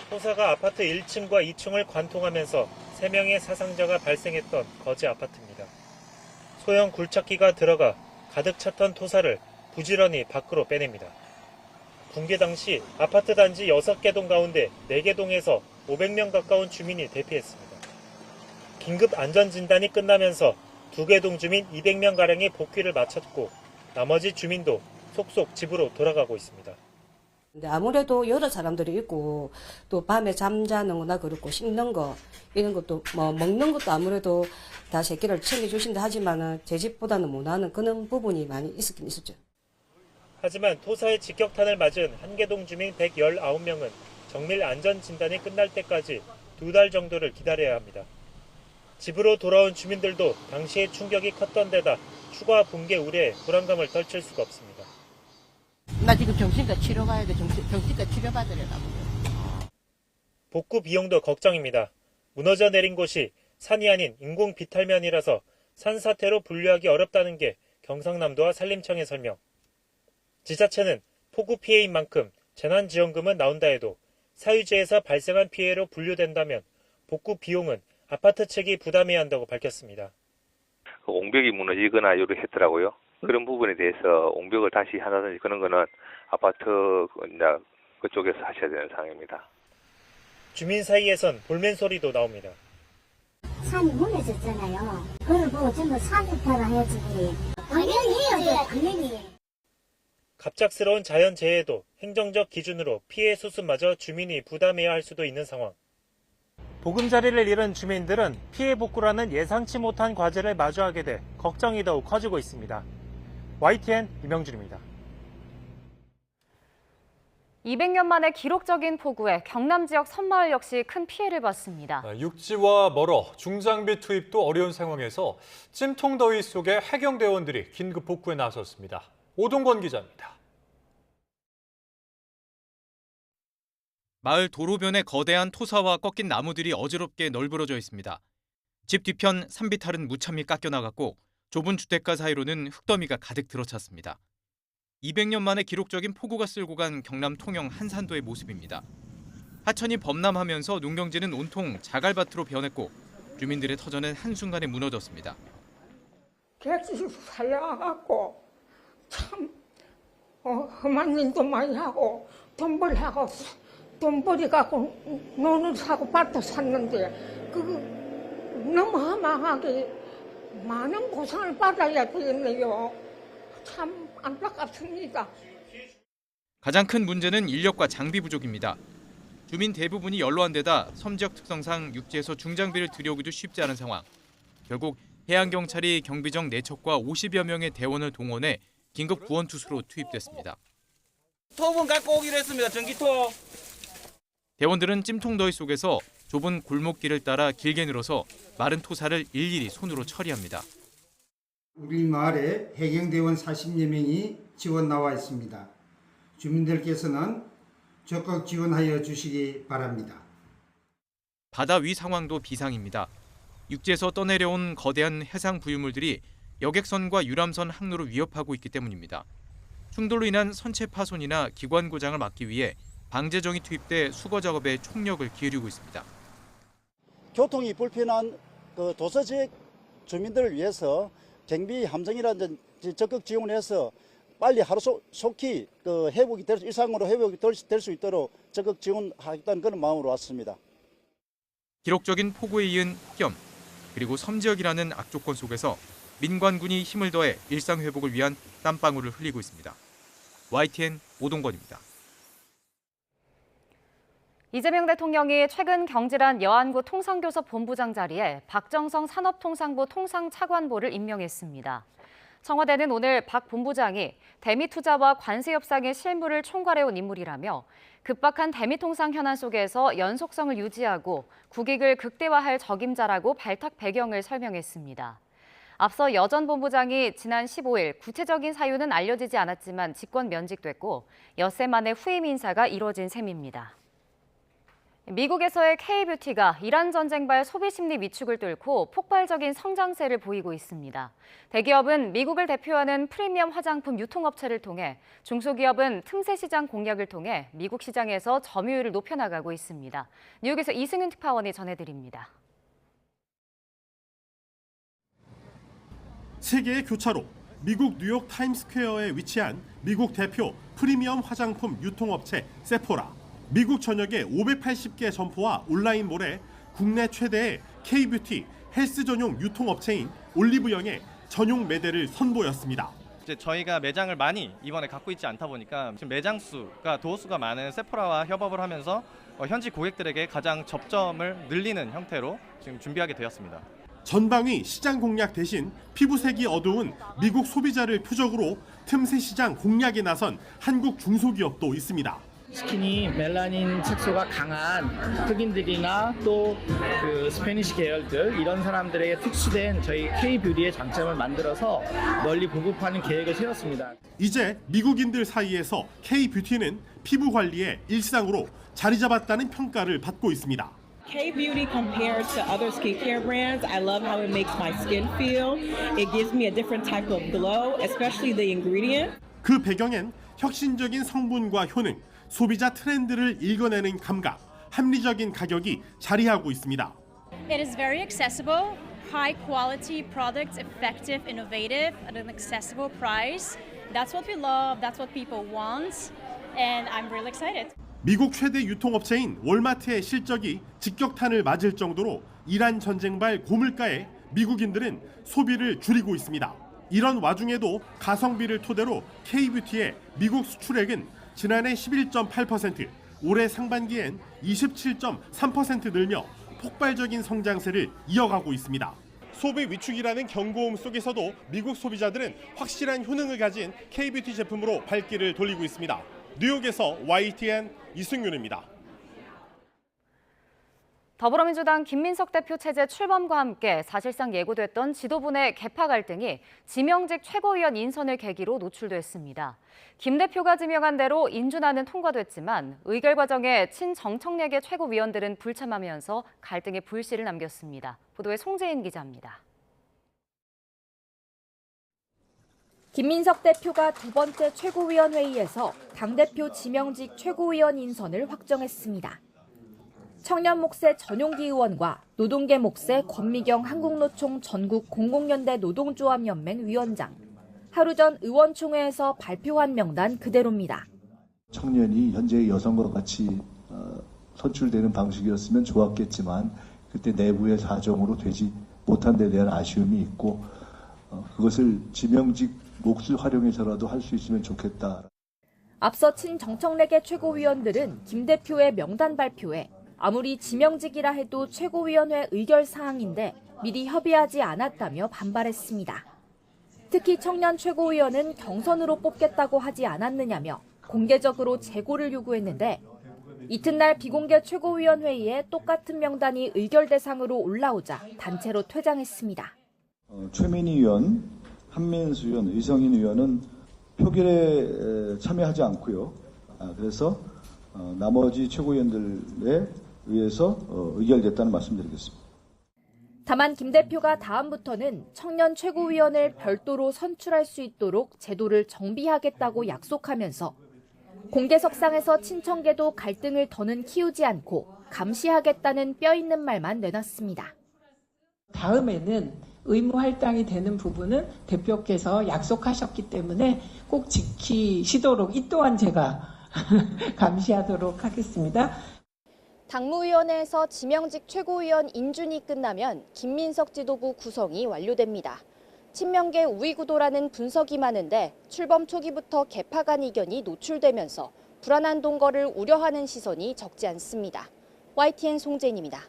토사가 아파트 1층과 2층을 관통하면서 3명의 사상자가 발생했던 거제 아파트입니다. 소형 굴착기가 들어가 가득 찼던 토사를 부지런히 밖으로 빼냅니다. 붕괴 당시 아파트 단지 6개 동 가운데 4개 동에서 500명 가까운 주민이 대피했습니다. 긴급 안전진단이 끝나면서 2개 동 주민 200명가량이 복귀를 마쳤고 나머지 주민도 속속 집으로 돌아가고 있습니다.
근데 아무래도 여러 사람들이 있고 또 밤에 잠자는 거나 그렇고 씻는 거 이런 것도 뭐 먹는 것도 아무래도 다 새끼를 챙겨주신다 하지만은 제 집보다는 못하는 그런 부분이 많이 있었긴 있었죠.
하지만 토사의 직격탄을 맞은 한계동 주민 119명은 정밀 안전진단이 끝날 때까지 2달 정도를 기다려야 합니다. 집으로 돌아온 주민들도 당시의 충격이 컸던 데다 추가 붕괴 우려에 불안감을 떨칠 수가 없습니다.
나 지금 정신과 치료 가야 돼. 정신과 치료 받으려고.
복구 비용도 걱정입니다. 무너져 내린 곳이 산이 아닌 인공 비탈면이라서 산사태로 분류하기 어렵다는 게 경상남도와 산림청의 설명. 지자체는 폭우 피해인 만큼 재난지원금은 나온다 해도 사유지에서 발생한 피해로 분류된다면 복구 비용은 아파트 측이 부담해야 한다고 밝혔습니다.
옹벽이 무너지거나 이렇게 했더라고요. 그런 부분에 대해서 옹벽을 다시 한다든지 그런 거는 아파트 그쪽에서 하셔야 되는 상황입니다.
주민 사이에선 볼멘 소리도 나옵니다.
산이 무너졌잖아요. 그걸 보고 전부 산입하라 해야지. 당연히 해야죠. 당연히.
갑작스러운 자연재해도 행정적 기준으로 피해 수습마저 주민이 부담해야 할 수도 있는 상황. 보금자리를 잃은 주민들은 피해 복구라는 예상치 못한 과제를 마주하게 돼 걱정이 더욱 커지고 있습니다. YTN 이명준입니다.
200년 만에 기록적인 폭우에 경남 지역 섬마을 역시 큰 피해를 봤습니다.
육지와 멀어 중장비 투입도 어려운 상황에서 찜통더위 속에 해경대원들이 긴급 복구에 나섰습니다. 오동건 기자입니다.
마을 도로변에 거대한 토사와 꺾인 나무들이 어지럽게 널브러져 있습니다. 집 뒤편 산비탈은 무참히 깎여나갔고 좁은 주택가 사이로는 흙더미가 가득 들어찼습니다. 200년 만에 기록적인 폭우가 쓸고 간 경남 통영 한산도의 모습입니다. 하천이 범람하면서 농경지는 온통 자갈밭으로 변했고 주민들의 터전은 한순간에 무너졌습니다.
객실 살려갖고 참 험한 일도 많이 하고 돈벌이 갖고 논을 사고 밭도 샀는데 그거 너무 허망하게 많은 고생을 받아야 되겠네요. 참 안타깝습니다.
가장 큰 문제는 인력과 장비 부족입니다. 주민 대부분이 연로한 데다 섬 지역 특성상 육지에서 중장비를 들여오기도 쉽지 않은 상황. 결국 해양경찰이 경비정 4척과 50여 명의 대원을 동원해 긴급 구원 투수로 투입됐습니다.
톱은 갖고 오기로 했습니다. 전기톱.
대원들은 찜통더위 속에서 좁은 골목길을 따라 길게 늘어서 마른 토사를 일일이 손으로 처리합니다.
우리 마을에 해경대원 40여 명이 지원 나와 있습니다. 주민들께서는 적극 지원하여 주시기 바랍니다.
바다 위 상황도 비상입니다. 육지에서 떠내려온 거대한 해상 부유물들이 여객선과 유람선 항로를 위협하고 있기 때문입니다. 충돌로 인한 선체 파손이나 기관 고장을 막기 위해 방제정이 투입돼 수거 작업에 총력을 기울이고 있습니다.
교통이 불편한 도서 지역 주민들을 위해서 경비 함정이라든지 적극 지원해서 빨리 속히 일상으로 회복이 될 수 있도록 적극 지원하겠다는 그런 마음으로 왔습니다.
기록적인 폭우에 이은 폭염, 그리고 섬 지역이라는 악조건 속에서 민관군이 힘을 더해 일상 회복을 위한 땀방울을 흘리고 있습니다. YTN 오동건입니다.
이재명 대통령이 최근 경질한 여안구 통상교섭 본부장 자리에 박정성 산업통상부 통상차관보를 임명했습니다. 청와대는 오늘 박 본부장이 대미 투자와 관세 협상의 실무를 총괄해온 인물이라며 급박한 대미 통상 현안 속에서 연속성을 유지하고 국익을 극대화할 적임자라고 발탁 배경을 설명했습니다. 앞서 여 전 본부장이 지난 15일 구체적인 사유는 알려지지 않았지만 직권 면직됐고 엿새 만에 후임 인사가 이뤄진 셈입니다. 미국에서의 K-뷰티가 이란 전쟁발 소비심리 위축을 뚫고 폭발적인 성장세를 보이고 있습니다. 대기업은 미국을 대표하는 프리미엄 화장품 유통업체를 통해, 중소기업은 틈새 시장 공략을 통해 미국 시장에서 점유율을 높여나가고 있습니다. 뉴욕에서 이승윤 특파원이 전해드립니다.
세계의 교차로, 미국 뉴욕 타임스퀘어에 위치한 미국 대표 프리미엄 화장품 유통업체 세포라. 미국 전역의 580개 점포와 온라인몰에 국내 최대의 K-뷰티 헬스 전용 유통업체인 올리브영의 전용 매대를 선보였습니다.
이제 저희가 매장을 많이 이번에 갖고 있지 않다 보니까 지금 매장 수가 도어수가 많은 세포라와 협업을 하면서 현지 고객들에게 가장 접점을 늘리는 형태로 지금 준비하게 되었습니다.
전방위 시장 공략 대신 피부색이 어두운 미국 소비자를 표적으로 틈새 시장 공략에 나선 한국 중소기업도 있습니다.
스키니 멜라닌 색소가 강한 흑인들이나 또 스페니시 계열들 이런 사람들에게 특수된 저희 K-뷰티의 장점을 만들어서 널리 보급하는 계획을 세웠습니다.
이제 미국인들 사이에서 K-뷰티는 피부 관리의 일상으로 자리 잡았다는 평가를 받고 있습니다.
K-Beauty compared to other skincare brands, I love how it makes my skin feel. It gives me a different type of glow, especially the ingredient.
그 배경엔 혁신적인 성분과 효능, 소비자 트렌드를 읽어내는 감각, 합리적인 가격이 자리하고 있습니다.
It is very accessible, high quality products, effective, innovative at an accessible price. That's what we love, that's what people want, and I'm really excited.
미국 최대 유통업체인 월마트의 실적이 직격탄을 맞을 정도로 이란 전쟁발 고물가에 미국인들은 소비를 줄이고 있습니다. 이런 와중에도 가성비를 토대로 K-뷰티의 미국 수출액은 지난해 11.8%, 올해 상반기엔 27.3% 늘며 폭발적인 성장세를 이어가고 있습니다. 소비 위축이라는 경고음 속에서도 미국 소비자들은 확실한 효능을 가진 K-뷰티 제품으로 발길을 돌리고 있습니다. 뉴욕에서 YTN 이승윤입니다.
더불어민주당 김민석 대표 체제 출범과 함께 사실상 예고됐던 지도부 내 계파 갈등이 지명직 최고위원 인선을 계기로 노출됐습니다. 김 대표가 지명한 대로 인준안은 통과됐지만 의결 과정에 친정청래계 최고위원들은 불참하면서 갈등의 불씨를 남겼습니다. 보도에 송재인 기자입니다.
김민석 대표가 두 번째 최고위원 회의에서 당대표 지명직 최고위원 인선을 확정했습니다. 청년 몫의 전용기 의원과 노동계 몫의 권미경 한국노총 전국 공공연대 노동조합연맹 위원장. 하루 전 의원총회에서 발표한 명단 그대로입니다.
청년이 현재의 여성과 같이 선출되는 방식이었으면 좋았겠지만 그때 내부의 사정으로 되지 못한 데 대한 아쉬움이 있고 그것을 지명직 몫을 활용해서라도 할 수 있으면 좋겠다.
앞서 친정청래계 최고위원들은 김 대표의 명단 발표에 아무리 지명직이라 해도 최고위원회 의결 사항인데 미리 협의하지 않았다며 반발했습니다. 특히 청년 최고위원은 경선으로 뽑겠다고 하지 않았느냐며 공개적으로 재고를 요구했는데 이튿날 비공개 최고위원회의에 똑같은 명단이 의결 대상으로 올라오자 단체로 퇴장했습니다.
최민희 의원, 한민수 의원, 이성인 의원은 표결에 참여하지 않고요. 그래서 나머지 최고위원들에 의해서 의결됐다는 말씀드리겠습니다.
다만 김 대표가 다음부터는 청년 최고위원을 별도로 선출할 수 있도록 제도를 정비하겠다고 약속하면서 공개석상에서 친청계도 갈등을 더는 키우지 않고 감시하겠다는 뼈있는 말만 내놨습니다.
다음에는 의무 할당이 되는 부분은 대표께서 약속하셨기 때문에 꼭 지키시도록 이 또한 제가 감시하도록 하겠습니다.
당무위원회에서 지명직 최고위원 인준이 끝나면 김민석 지도부 구성이 완료됩니다. 친명계 우위구도라는 분석이 많은데 출범 초기부터 개파 간 이견이 노출되면서 불안한 동거를 우려하는 시선이 적지 않습니다. YTN 송재인입니다.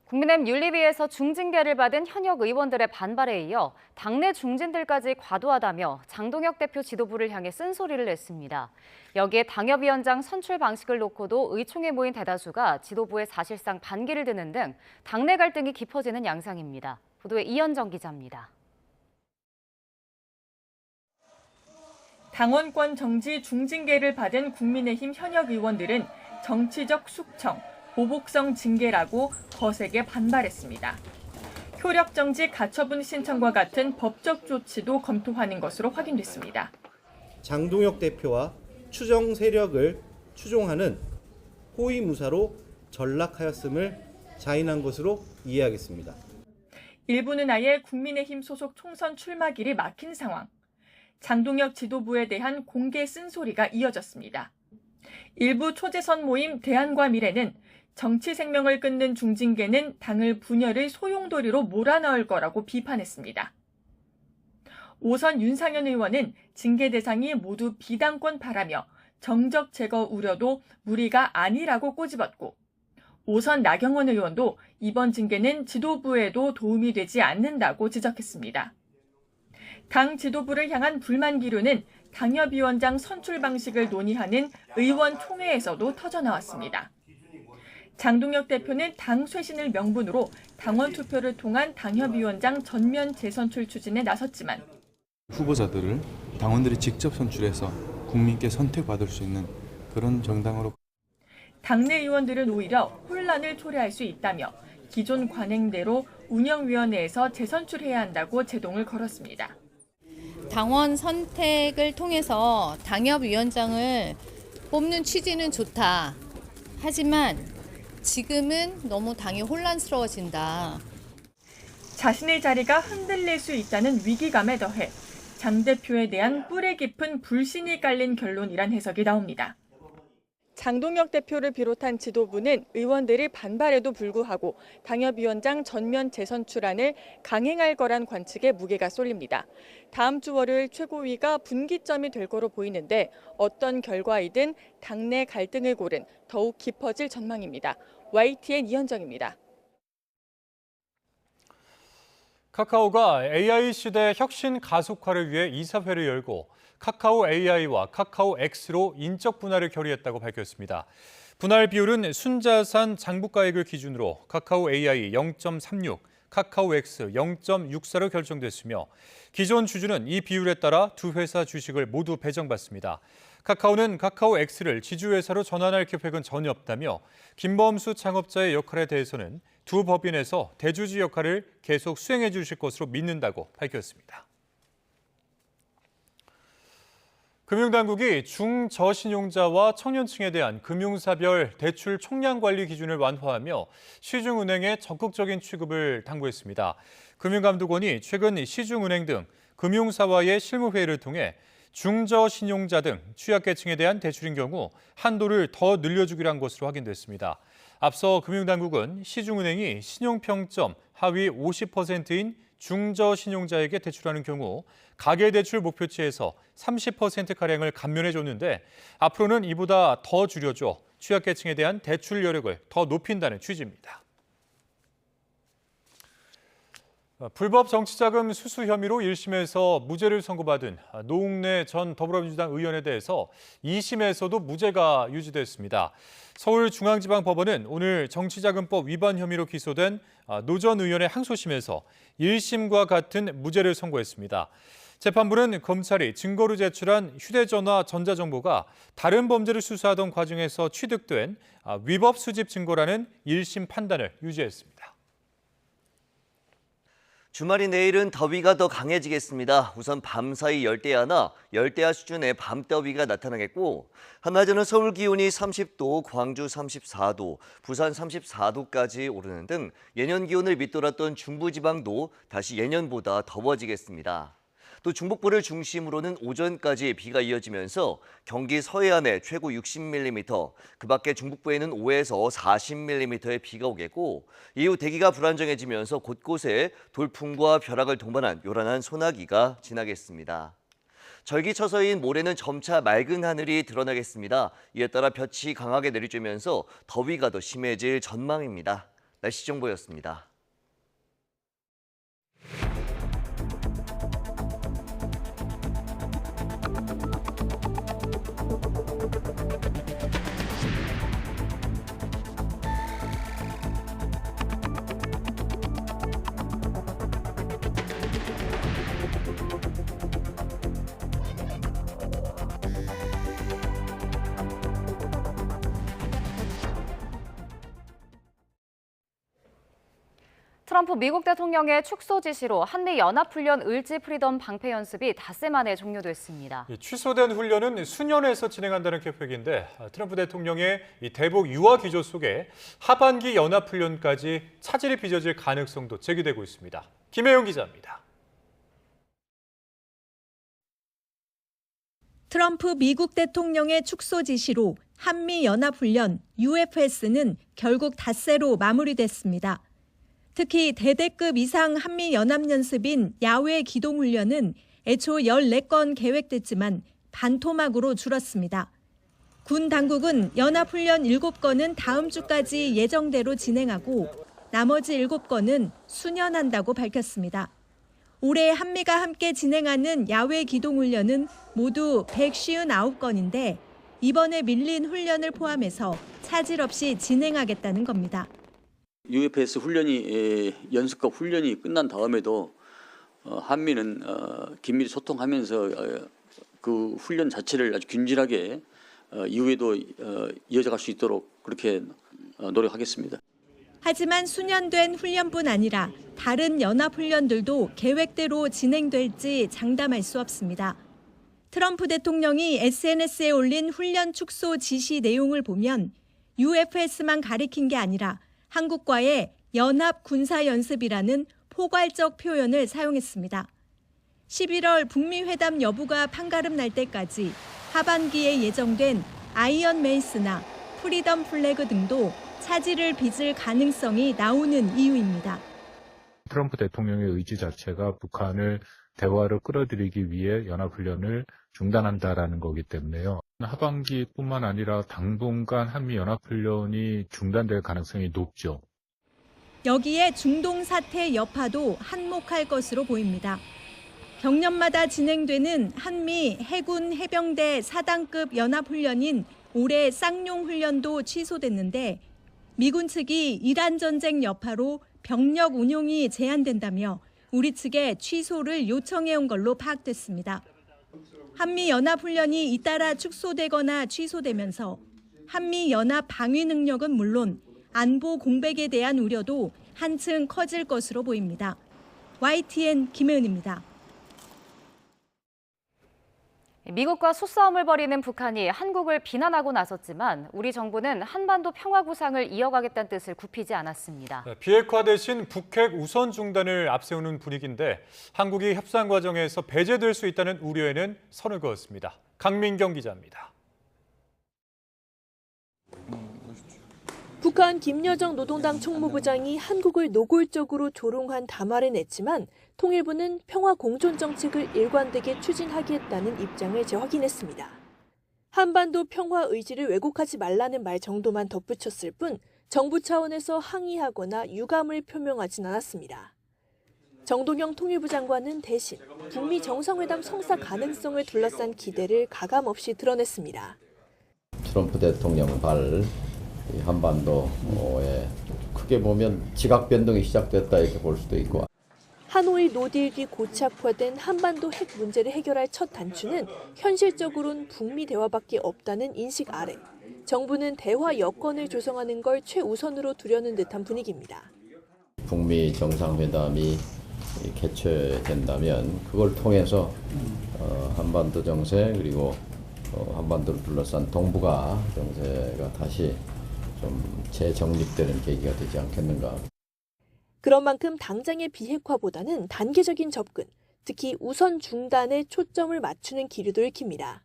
국민의힘 윤리위에서 중징계를 받은 현역 의원들의 반발에 이어 당내 중진들까지 과도하다며 장동혁 대표 지도부를 향해 쓴소리를 냈습니다. 여기에 당협위원장 선출 방식을 놓고도 의총에 모인 대다수가 지도부에 사실상 반기를 드는 등 당내 갈등이 깊어지는 양상입니다. 보도에 이현정 기자입니다.
당원권 정지 중징계를 받은 국민의힘 현역 의원들은 정치적 숙청, 보복성 징계라고 거세게 반발했습니다. 효력정지 가처분 신청과 같은 법적 조치도 검토하는 것으로 확인됐습니다.
장동혁 대표와 추정 세력을 추종하는 호위무사로 전락하였음을 자인한 것으로 이해하겠습니다.
일부는 아예 국민의힘 소속 총선 출마길이 막힌 상황. 장동혁 지도부에 대한 공개 쓴소리가 이어졌습니다. 일부 초재선 모임 대안과 미래는 정치 생명을 끊는 중징계는 당을 분열의 소용돌이로 몰아넣을 거라고 비판했습니다. 오선 윤상현 의원은 징계 대상이 모두 비당권 바라며 정적 제거 우려도 무리가 아니라고 꼬집었고, 오선 나경원 의원도 이번 징계는 지도부에도 도움이 되지 않는다고 지적했습니다. 당 지도부를 향한 불만 기류는 당협위원장 선출 방식을 논의하는 의원총회에서도 터져나왔습니다. 장동혁 대표는 당 쇄신을 명분으로 당원 투표를 통한 당협위원장 전면 재선출 추진에 나섰지만
후보자들을 당원들이 직접 선출해서 국민께 선택받을 수 있는 그런 정당으로
당내 의원들은 오히려 혼란을 초래할 수 있다며 기존 관행대로 운영위원회에서 재선출해야 한다고 제동을 걸었습니다.
당원 선택을 통해서 당협위원장을 뽑는 취지는 좋다. 하지만 지금은 너무 당이 혼란스러워진다.
자신의 자리가 흔들릴 수 있다는 위기감에 더해 장 대표에 대한 뿌리 깊은 불신이 깔린 결론이란 해석이 나옵니다. 장동혁 대표를 비롯한 지도부는 의원들이 반발에도 불구하고 당협위원장 전면 재선출안을 강행할 거란 관측에 무게가 쏠립니다. 다음 주 월요일 최고위가 분기점이 될 거로 보이는데 어떤 결과이든 당내 갈등의 골은 더욱 깊어질 전망입니다. YTN 이현정입니다.
카카오가 AI 시대 혁신 가속화를 위해 이사회를 열고 카카오 AI와 카카오 X로 인적 분할을 결의했다고 밝혔습니다. 분할 비율은 순자산 장부가액을 기준으로 카카오 AI 0.36, 카카오 X 0.64로 결정됐으며 기존 주주는 이 비율에 따라 두 회사 주식을 모두 배정받습니다. 카카오는 카카오 X를 지주회사로 전환할 계획은 전혀 없다며 김범수 창업자의 역할에 대해서는 두 법인에서 대주주 역할을 계속 수행해 주실 것으로 믿는다고 밝혔습니다. 금융당국이 중저신용자와 청년층에 대한 금융사별 대출 총량 관리 기준을 완화하며 시중은행의 적극적인 취급을 당부했습니다. 금융감독원이 최근 시중은행 등 금융사와의 실무회의를 통해 중저신용자 등 취약계층에 대한 대출인 경우 한도를 더 늘려주기로 한 것으로 확인됐습니다. 앞서 금융당국은 시중은행이 신용평점 하위 50%인 중저신용자에게 대출하는 경우 가계대출 목표치에서 30%가량을 감면해줬는데 앞으로는 이보다 더 줄여줘 취약계층에 대한 대출 여력을 더 높인다는 취지입니다. 불법 정치자금 수수 혐의로 1심에서 무죄를 선고받은 노웅래 전 더불어민주당 의원에 대해서 2심에서도 무죄가 유지됐습니다. 서울중앙지방법원은 오늘 정치자금법 위반 혐의로 기소된 노 전 의원의 항소심에서 1심과 같은 무죄를 선고했습니다. 재판부는 검찰이 증거로 제출한 휴대전화 전자정보가 다른 범죄를 수사하던 과정에서 취득된 위법 수집 증거라는 1심 판단을 유지했습니다.
주말인 내일은 더위가 더 강해지겠습니다. 우선 밤사이 열대야나 열대야 수준의 밤더위가 나타나겠고 한낮에는 서울 기온이 30도, 광주 34도, 부산 34도까지 오르는 등 예년 기온을 밑돌았던 중부지방도 다시 예년보다 더워지겠습니다. 또 중북부를 중심으로는 오전까지 비가 이어지면서 경기 서해안에 최고 60mm, 그 밖에 중북부에는 5에서 40mm의 비가 오겠고 이후 대기가 불안정해지면서 곳곳에 돌풍과 벼락을 동반한 요란한 소나기가 지나겠습니다. 절기처서인 모레는 점차 맑은 하늘이 드러나겠습니다. 이에 따라 볕이 강하게 내리쬐면서 더위가 더 심해질 전망입니다. 날씨 정보였습니다.
트럼프 미국 대통령의 축소 지시로 한미 연합훈련 을지 프리덤 방패 연습이 닷새 만에 종료됐습니다.
취소된 훈련은 수년에서 진행한다는 계획인데 트럼프 대통령의 대북 유화 기조 속에 하반기 연합훈련까지 차질이 빚어질 가능성도 제기되고 있습니다. 김혜영 기자입니다.
트럼프 미국 대통령의 축소 지시로 한미 연합훈련 UFS는 결국 닷새로 마무리됐습니다. 특히 대대급 이상 한미 연합연습인 야외 기동훈련은 애초 14건 계획됐지만 반토막으로 줄었습니다. 군 당국은 연합훈련 7건은 다음 주까지 예정대로 진행하고 나머지 7건은 수년한다고 밝혔습니다. 올해 한미가 함께 진행하는 야외 기동훈련은 모두 159건인데 이번에 밀린 훈련을 포함해서 차질 없이 진행하겠다는 겁니다.
UFS 훈련이 연습과 훈련이 끝난 다음에도 한미는 긴밀히 소통하면서 그 훈련 자체를 아주 균질하게 이후에도 이어져갈 수 있도록 그렇게 노력하겠습니다.
하지만 수년된 훈련뿐 아니라 다른 연합훈련들도 계획대로 진행될지 장담할 수 없습니다. 트럼프 대통령이 SNS에 올린 훈련 축소 지시 내용을 보면 UFS만 가리킨 게 아니라 한국과의 연합 군사 연습이라는 포괄적 표현을 사용했습니다. 11월 북미 회담 여부가 판가름 날 때까지 하반기에 예정된 아이언 메이스나 프리덤 플래그 등도 차질을 빚을 가능성이 나오는 이유입니다.
트럼프 대통령의 의지 자체가 북한을 대화로 끌어들이기 위해 연합훈련을 중단한다라는 거기 때문에요. 하반기뿐만 아니라 당분간 한미 연합훈련이 중단될 가능성이 높죠.
여기에 중동 사태 여파도 한몫할 것으로 보입니다. 경년마다 진행되는 한미 해군 해병대 4단급 연합훈련인 올해 쌍용훈련도 취소됐는데 미군 측이 이란 전쟁 여파로 병력 운용이 제한된다며 우리 측에 취소를 요청해온 걸로 파악됐습니다. 한미연합훈련이 잇따라 축소되거나 취소되면서 한미연합 방위 능력은 물론 안보 공백에 대한 우려도 한층 커질 것으로 보입니다. YTN 김혜은입니다.
미국과 소싸움을 벌이는 북한이 한국을 비난하고 나섰지만 우리 정부는 한반도 평화 구상을 이어가겠다는 뜻을 굽히지 않았습니다.
비핵화 대신 북핵 우선 중단을 앞세우는 분위기인데 한국이 협상 과정에서 배제될 수 있다는 우려에는 선을 그었습니다. 강민경 기자입니다.
북한 김여정 노동당 총무부장이 한국을 노골적으로 조롱한 담화를 냈지만 통일부는 평화 공존 정책을 일관되게 추진하겠다는 입장을 재확인했습니다. 한반도 평화 의지를 왜곡하지 말라는 말 정도만 덧붙였을 뿐 정부 차원에서 항의하거나 유감을 표명하진 않았습니다. 정동영 통일부 장관은 대신 북미 정상회담 성사 가능성을 둘러싼 기대를 가감없이 드러냈습니다.
트럼프 대통령 발 한반도에 크게 보면 지각 변동이 시작됐다 이렇게 볼 수도 있고.
하노이 노딜 뒤 고착화된 한반도 핵 문제를 해결할 첫 단추는 현실적으로는 북미 대화밖에 없다는 인식 아래 정부는 대화 여건을 조성하는 걸 최우선으로 두려는 듯한 분위기입니다.
북미 정상회담이 개최된다면 그걸 통해서 한반도 정세 그리고 한반도를 둘러싼 동북아 정세가 다시 좀 재정립되는 계기가 되지 않겠는가.
그런 만큼 당장의 비핵화보다는 단계적인 접근, 특히 우선 중단에 초점을 맞추는 기류도 읽힙니다.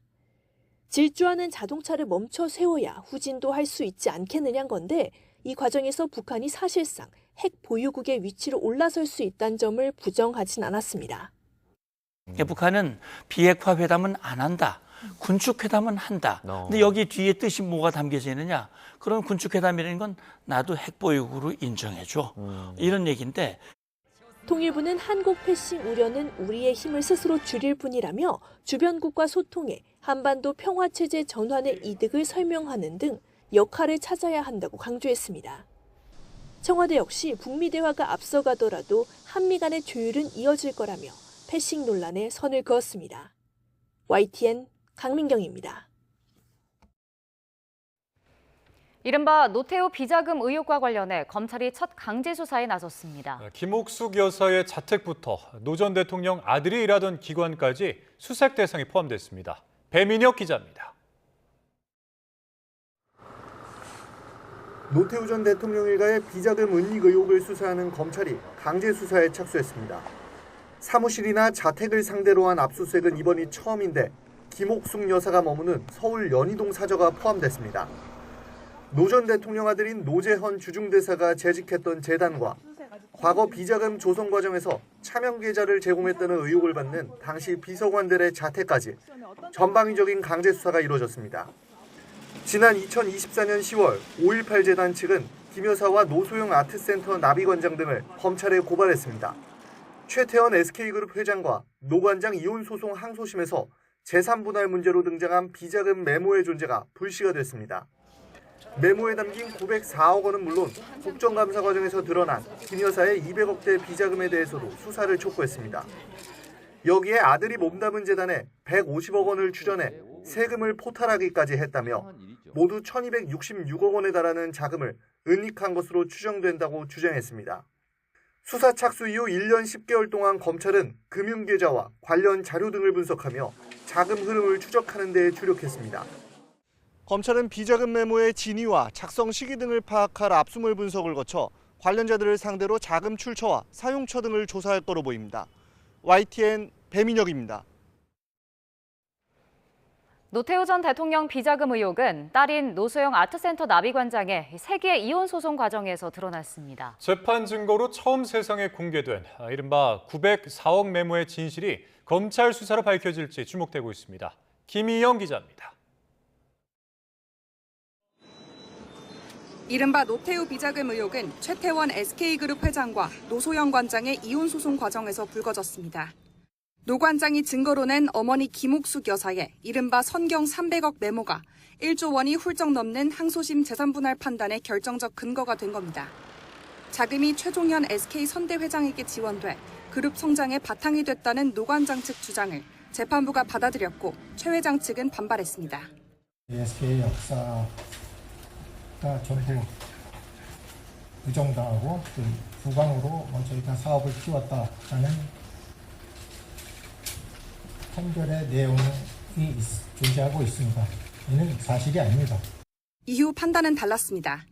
질주하는 자동차를 멈춰 세워야 후진도 할 수 있지 않겠느냐는 건데 이 과정에서 북한이 사실상 핵 보유국의 위치로 올라설 수 있다는 점을 부정하진 않았습니다.
북한은 비핵화 회담은 안 한다. 군축 회담은 한다. 근데 여기 뒤에 뜻이 뭐가 담겨져 있느냐? 그런 군축 회담이라는 건 나도 핵 보유국으로 인정해줘. 이런 얘기인데.
통일부는 한국 패싱 우려는 우리의 힘을 스스로 줄일 뿐이라며 주변국과 소통해 한반도 평화체제 전환의 이득을 설명하는 등 역할을 찾아야 한다고 강조했습니다. 청와대 역시 북미 대화가 앞서가더라도 한미 간의 조율은 이어질 거라며 패싱 논란에 선을 그었습니다. YTN 강민경입니다.
이른바 노태우 비자금 의혹과 관련해 검찰이 첫 강제 수사에 나섰습니다.
김옥숙 여사의 자택부터 노 전 대통령 아들이 일하던 기관까지 수색 대상에 포함됐습니다. 배민혁 기자입니다.
노태우 전 대통령 일가의 비자금 은닉 의혹을 수사하는 검찰이 강제 수사에 착수했습니다. 사무실이나 자택을 상대로 한 압수수색은 이번이 처음인데 김옥숙 여사가 머무는 서울 연희동 사저가 포함됐습니다. 노 전 대통령 아들인 노재헌 주중대사가 재직했던 재단과 과거 비자금 조성 과정에서 차명 계좌를 제공했다는 의혹을 받는 당시 비서관들의 자택까지 전방위적인 강제 수사가 이루어졌습니다. 지난 2024년 10월 5.18 재단 측은 김 여사와 노소영 아트센터 나비관장 등을 검찰에 고발했습니다. 최태원 SK그룹 회장과 노 관장 이혼 소송 항소심에서 재산분할 문제로 등장한 비자금 메모의 존재가 불씨가 됐습니다. 메모에 담긴 904억 원은 물론 국정감사 과정에서 드러난 김 여사의 200억대 비자금에 대해서도 수사를 촉구했습니다. 여기에 아들이 몸담은 재단에 150억 원을 추전해 세금을 포탈하기까지 했다며 모두 1266억 원에 달하는 자금을 은닉한 것으로 추정된다고 주장했습니다. 수사 착수 이후 1년 10개월 동안 검찰은 금융계좌와 관련 자료 등을 분석하며 자금 흐름을 추적하는 데 주력했습니다. 검찰은 비자금 메모의 진위와 작성 시기 등을 파악할 압수물 분석을 거쳐 관련자들을 상대로 자금 출처와 사용처 등을 조사할 거로 보입니다. YTN 배민혁입니다.
노태우 전 대통령 비자금 의혹은 딸인 노소영 아트센터 나비관장의 세계 이혼 소송 과정에서 드러났습니다.
재판 증거로 처음 세상에 공개된 이른바 904억 메모의 진실이 검찰 수사로 밝혀질지 주목되고 있습니다. 김희영 기자입니다.
이른바 노태우 비자금 의혹은 최태원 SK그룹 회장과 노소영 관장의 이혼 소송 과정에서 불거졌습니다. 노 관장이 증거로 낸 어머니 김옥숙 여사의 이른바 선경 300억 메모가 1조 원이 훌쩍 넘는 항소심 재산분할 판단의 결정적 근거가 된 겁니다. 자금이 최종현 SK 선대 회장에게 지원돼 그룹 성장의 바탕이 됐다는 노 관장 측 주장을 재판부가 받아들였고 최 회장 측은 반발했습니다.
SK 역사가 전부 부정당하고 부강으로 저희가 사업을 키웠다라는 판결의 내용이 존재하고 있습니다. 이는 사실이 아닙니다.
이후 판단은 달랐습니다.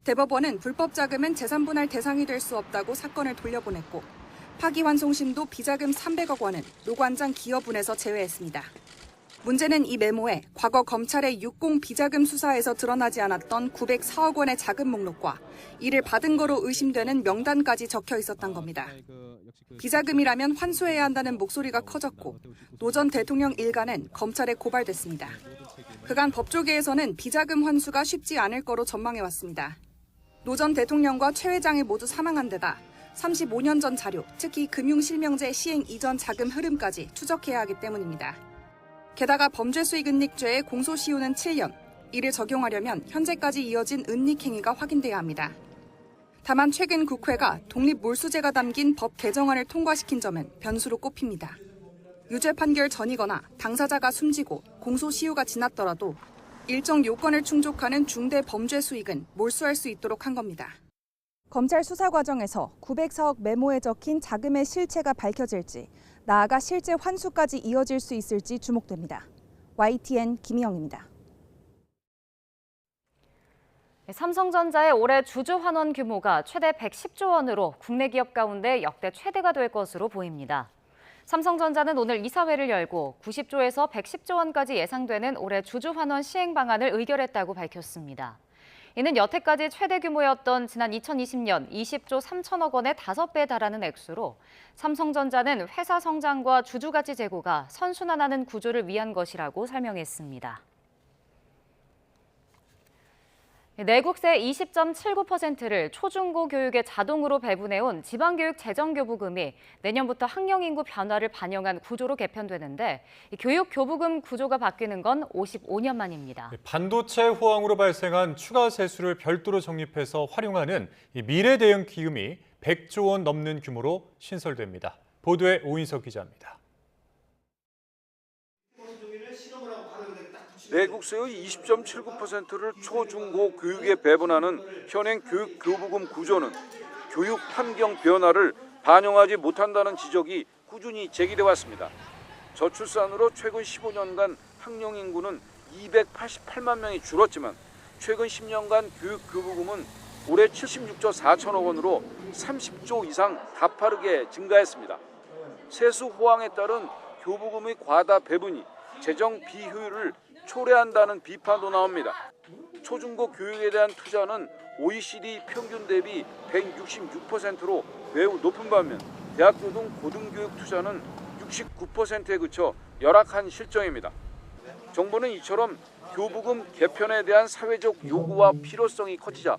대법원은 불법 자금은 재산분할 대상이 될 수 없다고 사건을 돌려보냈고 파기환송심도 비자금 300억 원은 노 관장 기여분에서 제외했습니다. 문제는 이 메모에 과거 검찰의 육공 비자금 수사에서 드러나지 않았던 904억 원의 자금 목록과 이를 받은 거로 의심되는 명단까지 적혀 있었던 겁니다. 비자금이라면 환수해야 한다는 목소리가 커졌고 노 전 대통령 일가는 검찰에 고발됐습니다. 그간 법조계에서는 비자금 환수가 쉽지 않을 거로 전망해왔습니다. 노 전 대통령과 최 회장이 모두 사망한 데다 35년 전 자료, 특히 금융실명제 시행 이전 자금 흐름까지 추적해야 하기 때문입니다. 게다가 범죄 수익 은닉죄의 공소시효는 7년, 이를 적용하려면 현재까지 이어진 은닉 행위가 확인돼야 합니다. 다만 최근 국회가 독립몰수제가 담긴 법 개정안을 통과시킨 점은 변수로 꼽힙니다. 유죄 판결 전이거나 당사자가 숨지고 공소시효가 지났더라도 일정 요건을 충족하는 중대 범죄 수익은 몰수할 수 있도록 한 겁니다.
검찰 수사 과정에서 904억 메모에 적힌 자금의 실체가 밝혀질지, 나아가 실제 환수까지 이어질 수 있을지 주목됩니다. YTN 김희영입니다.
삼성전자의 올해 주주 환원 규모가 최대 110조 원으로 국내 기업 가운데 역대 최대가 될 것으로 보입니다. 삼성전자는 오늘 이사회를 열고 90조에서 110조 원까지 예상되는 올해 주주 환원 시행 방안을 의결했다고 밝혔습니다. 이는 여태까지 최대 규모였던 지난 2020년 20조 3천억 원의 5배에 달하는 액수로 삼성전자는 회사 성장과 주주가치 제고가 선순환하는 구조를 위한 것이라고 설명했습니다. 내국세 20.79%를 초중고 교육에 자동으로 배분해온 지방교육 재정교부금이 내년부터 학령인구 변화를 반영한 구조로 개편되는데 교육교부금 구조가 바뀌는 건 55년 만입니다.
반도체 호황으로 발생한 추가 세수를 별도로 적립해서 활용하는 미래 대응 기금이 100조 원 넘는 규모로 신설됩니다. 보도에 오인석 기자입니다.
내국세의 20.79%를 초중고 교육에 배분하는 현행 교육교부금 구조는 교육 환경 변화를 반영하지 못한다는 지적이 꾸준히 제기돼 왔습니다. 저출산으로 최근 15년간 학령 인구는 288만 명이 줄었지만 최근 10년간 교육교부금은 올해 76조 4천억 원으로 30조 이상 가파르게 증가했습니다. 세수 호황에 따른 교부금의 과다 배분이 재정 비효율을 초래한다는 비판도 나옵니다. 초중고 교육에 대한 투자는 OECD 평균 대비 166%로 매우 높은 반면 대학교 등 고등교육 투자는 69%에 그쳐 열악한 실정입니다. 정부는 이처럼 교부금 개편에 대한 사회적 요구와 필요성이 커지자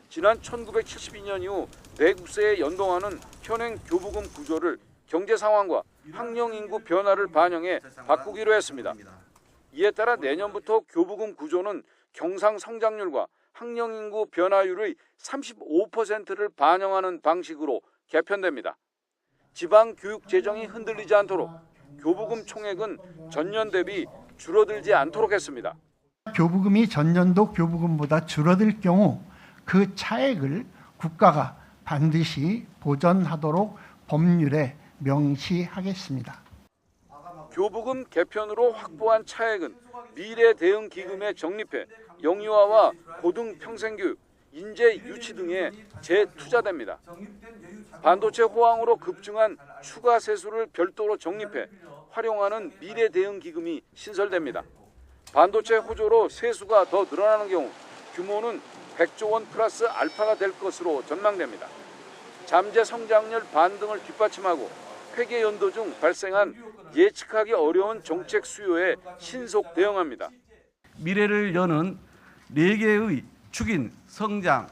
지난 1972년 이후 내국세에 연동하는 현행 교부금 구조를 경제 상황과 학령 인구 변화를 반영해 바꾸기로 했습니다. 이에 따라 내년부터 교부금 구조는 경상 성장률과 학령 인구 변화율의 35%를 반영하는 방식으로 개편됩니다. 지방 교육 재정이 흔들리지 않도록 교부금 총액은 전년 대비 줄어들지 않도록 했습니다.
교부금이 전년도 교부금보다 줄어들 경우 그 차액을 국가가 반드시 보전하도록 법률에 명시하겠습니다.
교부금 개편으로 확보한 차액은 미래 대응 기금에 적립해 영유아와 고등 평생교육, 인재 유치 등에 재투자됩니다. 반도체 호황으로 급증한 추가 세수를 별도로 적립해 활용하는 미래 대응 기금이 신설됩니다. 반도체 호조로 세수가 더 늘어나는 경우 규모는 100조 원 플러스 알파가 될 것으로 전망됩니다. 잠재 성장률 반등을 뒷받침하고 회계 연도 중 발생한 예측하기 어려운 정책 수요에 신속 대응합니다.
미래를 여는 4개의 축인 성장,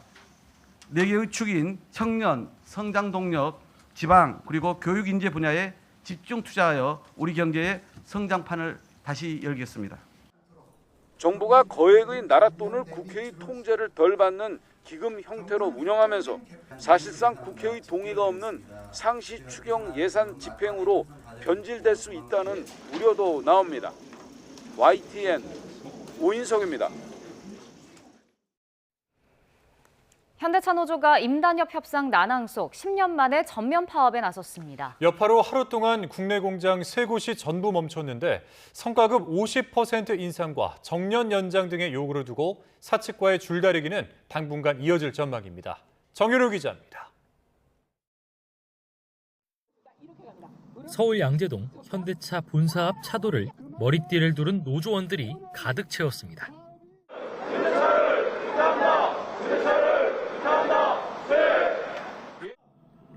4개의 축인 청년, 성장 동력, 지방 그리고 교육 인재 분야에 집중 투자하여 우리 경제의 성장판을 다시 열겠습니다.
정부가 거액의 나라 돈을 국회의 통제를 덜 받는 기금 형태로 운영하면서 사실상 국회의 동의가 없는 상시 추경 예산 집행으로 변질될 수 있다는 우려도 나옵니다. YTN 오인석입니다.
현대차노조가 임단협 협상 난항 속 10년 만에 전면 파업에 나섰습니다.
여파로 하루 동안 국내 공장 3곳이 전부 멈췄는데 성과급 50% 인상과 정년 연장 등의 요구를 두고 사측과의 줄다리기는 당분간 이어질 전망입니다. 정유로 기자입니다.
서울 양재동 현대차 본사 앞 차도를 머리띠를 두른 노조원들이 가득 채웠습니다.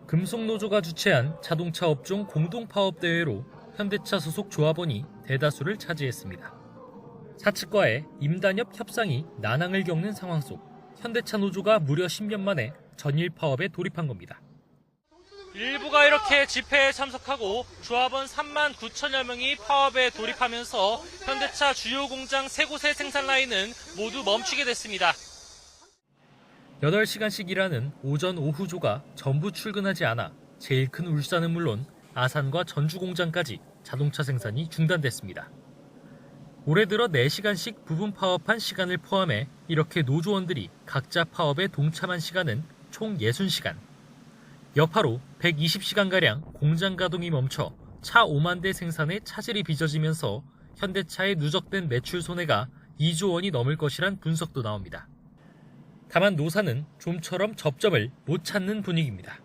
금속노조가 주최한 자동차 업종 공동파업대회로 현대차 소속 조합원이 대다수를 차지했습니다. 사측과의 임단협 협상이 난항을 겪는 상황 속 현대차 노조가 무려 10년 만에 전일 파업에 돌입한 겁니다. 일부가 이렇게 집회에 참석하고 조합원 3만 9천여 명이 파업에 돌입하면서 현대차 주요 공장 3곳의 생산 라인은 모두 멈추게 됐습니다. 8시간씩 일하는 오전 오후조가 전부 출근하지 않아 제일 큰 울산은 물론 아산과 전주 공장까지 자동차 생산이 중단됐습니다. 올해 들어 4시간씩 부분 파업한 시간을 포함해 이렇게 노조원들이 각자 파업에 동참한 시간은 총 60시간. 여파로 120시간가량 공장 가동이 멈춰 차 5만 대 생산에 차질이 빚어지면서 현대차의 누적된 매출 손해가 2조 원이 넘을 것이란 분석도 나옵니다. 다만 노사는 좀처럼 접점을 못 찾는 분위기입니다.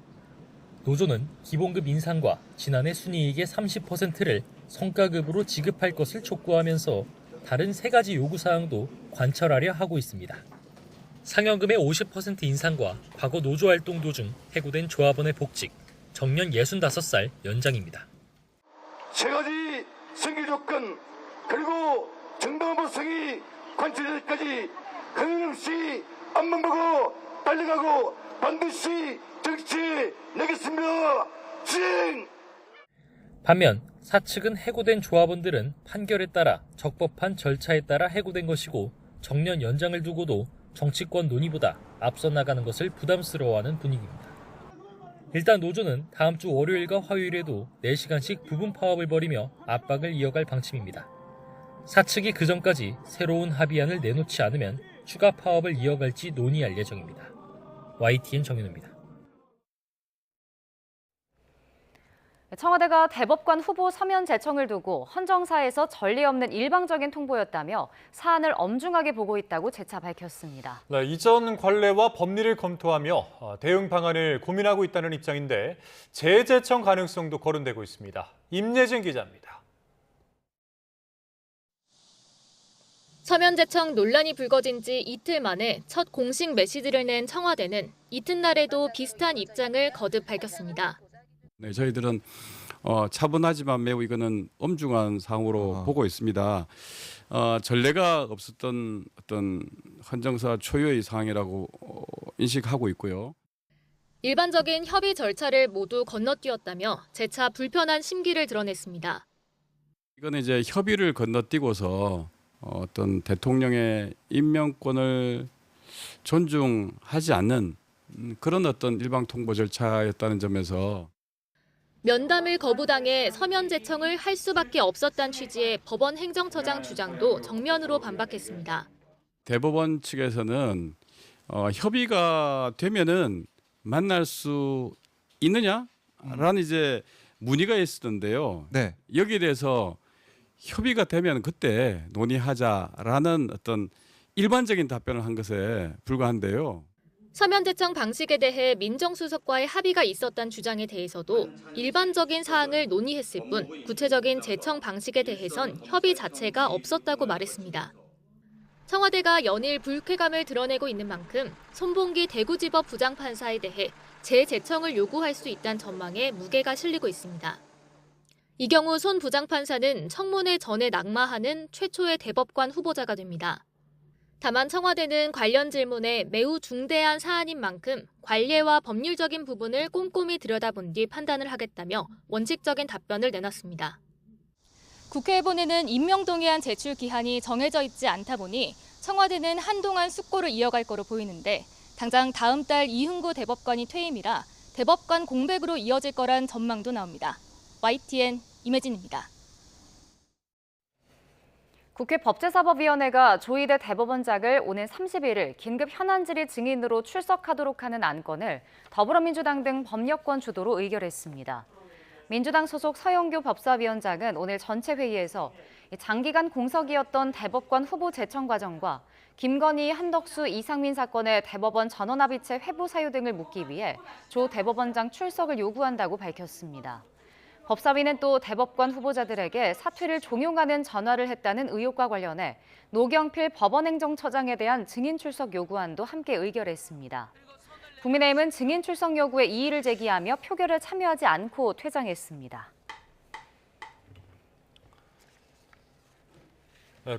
노조는 기본급 인상과 지난해 순이익의 30%를 성과급으로 지급할 것을 촉구하면서 다른 3가지 요구사항도 관철하려 하고 있습니다. 상여금의 50% 인상과 과거 노조활동 도중 해고된 조합원의 복직, 정년 65살 연장입니다.
3가지 승계 조건 그리고 정당한법성이 관철될 때까지 끊임없이 앞만 보고 달려가고 반드시 정치해 내겠습니다. 징!
반면 사측은 해고된 조합원들은 판결에 따라 적법한 절차에 따라 해고된 것이고 정년 연장을 두고도 정치권 논의보다 앞서 나가는 것을 부담스러워하는 분위기입니다. 일단 노조는 다음 주 월요일과 화요일에도 4시간씩 부분 파업을 벌이며 압박을 이어갈 방침입니다. 사측이 그 전까지 새로운 합의안을 내놓지 않으면 추가 파업을 이어갈지 논의할 예정입니다. YTN 정윤우입니다.
청와대가 대법관 후보 서면 제청을 두고 헌정사에서 전례 없는 일방적인 통보였다며 사안을 엄중하게 보고 있다고 재차 밝혔습니다.
네, 이전 관례와 법리를 검토하며 대응 방안을 고민하고 있다는 입장인데 재제청 가능성도 거론되고 있습니다. 임예진 기자입니다.
서면 제청 논란이 불거진 지 이틀 만에 첫 공식 메시지를 낸 청와대는 이튿날에도 비슷한 입장을 거듭 밝혔습니다.
네, 저희들은 차분하지만 매우 이거는 엄중한 사항으로 보고 있습니다. 전례가 없었던 어떤 헌정사 초유의 사항이라고 인식하고 있고요.
일반적인 협의 절차를 모두 건너뛰었다며 재차 불편한 심기를 드러냈습니다.
이거는 이제 협의를 건너뛰고서 어떤 대통령의 임명권을 존중하지 않는 그런 어떤 일방 통보 절차였다는 점에서
면담을 거부당해 서면 제청을 할 수밖에 없었다는 취지의 법원 행정처장 주장도 정면으로 반박했습니다.
대법원 측에서는 협의가 되면은 만날 수 있느냐라는 이제 문의가 있었는데요.
네.
여기에 대해서 협의가 되면 그때 논의하자라는 어떤 일반적인 답변을 한 것에 불과한데요.
서면 제청 방식에 대해 민정수석과의 합의가 있었다는 주장에 대해서도 일반적인 사항을 논의했을 뿐 구체적인 제청 방식에 대해선 협의 자체가 없었다고 말했습니다. 청와대가 연일 불쾌감을 드러내고 있는 만큼 손봉기 대구지법 부장판사에 대해 재제청을 요구할 수 있다는 전망에 무게가 실리고 있습니다. 이 경우 손 부장판사는 청문회 전에 낙마하는 최초의 대법관 후보자가 됩니다. 다만 청와대는 관련 질문에 매우 중대한 사안인 만큼 관례와 법률적인 부분을 꼼꼼히 들여다본 뒤 판단을 하겠다며 원칙적인 답변을 내놨습니다.
국회에 보내는 임명동의안 제출 기한이 정해져 있지 않다 보니 청와대는 한동안 숙고를 이어갈 거로 보이는데 당장 다음 달 이흥구 대법관이 퇴임이라 대법관 공백으로 이어질 거란 전망도 나옵니다. YTN 임혜진입니다.
국회 법제사법위원회가 조희대 대법원장을 오는 31일 긴급 현안질의 증인으로 출석하도록 하는 안건을 더불어민주당 등 법여권 주도로 의결했습니다. 민주당 소속 서영교 법사위원장은 오늘 전체 회의에서 장기간 공석이었던 대법관 후보 제청 과정과 김건희, 한덕수, 이상민 사건의 대법원 전원합의체 회부 사유 등을 묻기 위해 조 대법원장 출석을 요구한다고 밝혔습니다. 법사위는 또 대법관 후보자들에게 사퇴를 종용하는 전화를 했다는 의혹과 관련해 노경필 법원행정처장에 대한 증인 출석 요구안도 함께 의결했습니다. 국민의힘은 증인 출석 요구에 이의를 제기하며 표결에 참여하지 않고 퇴장했습니다.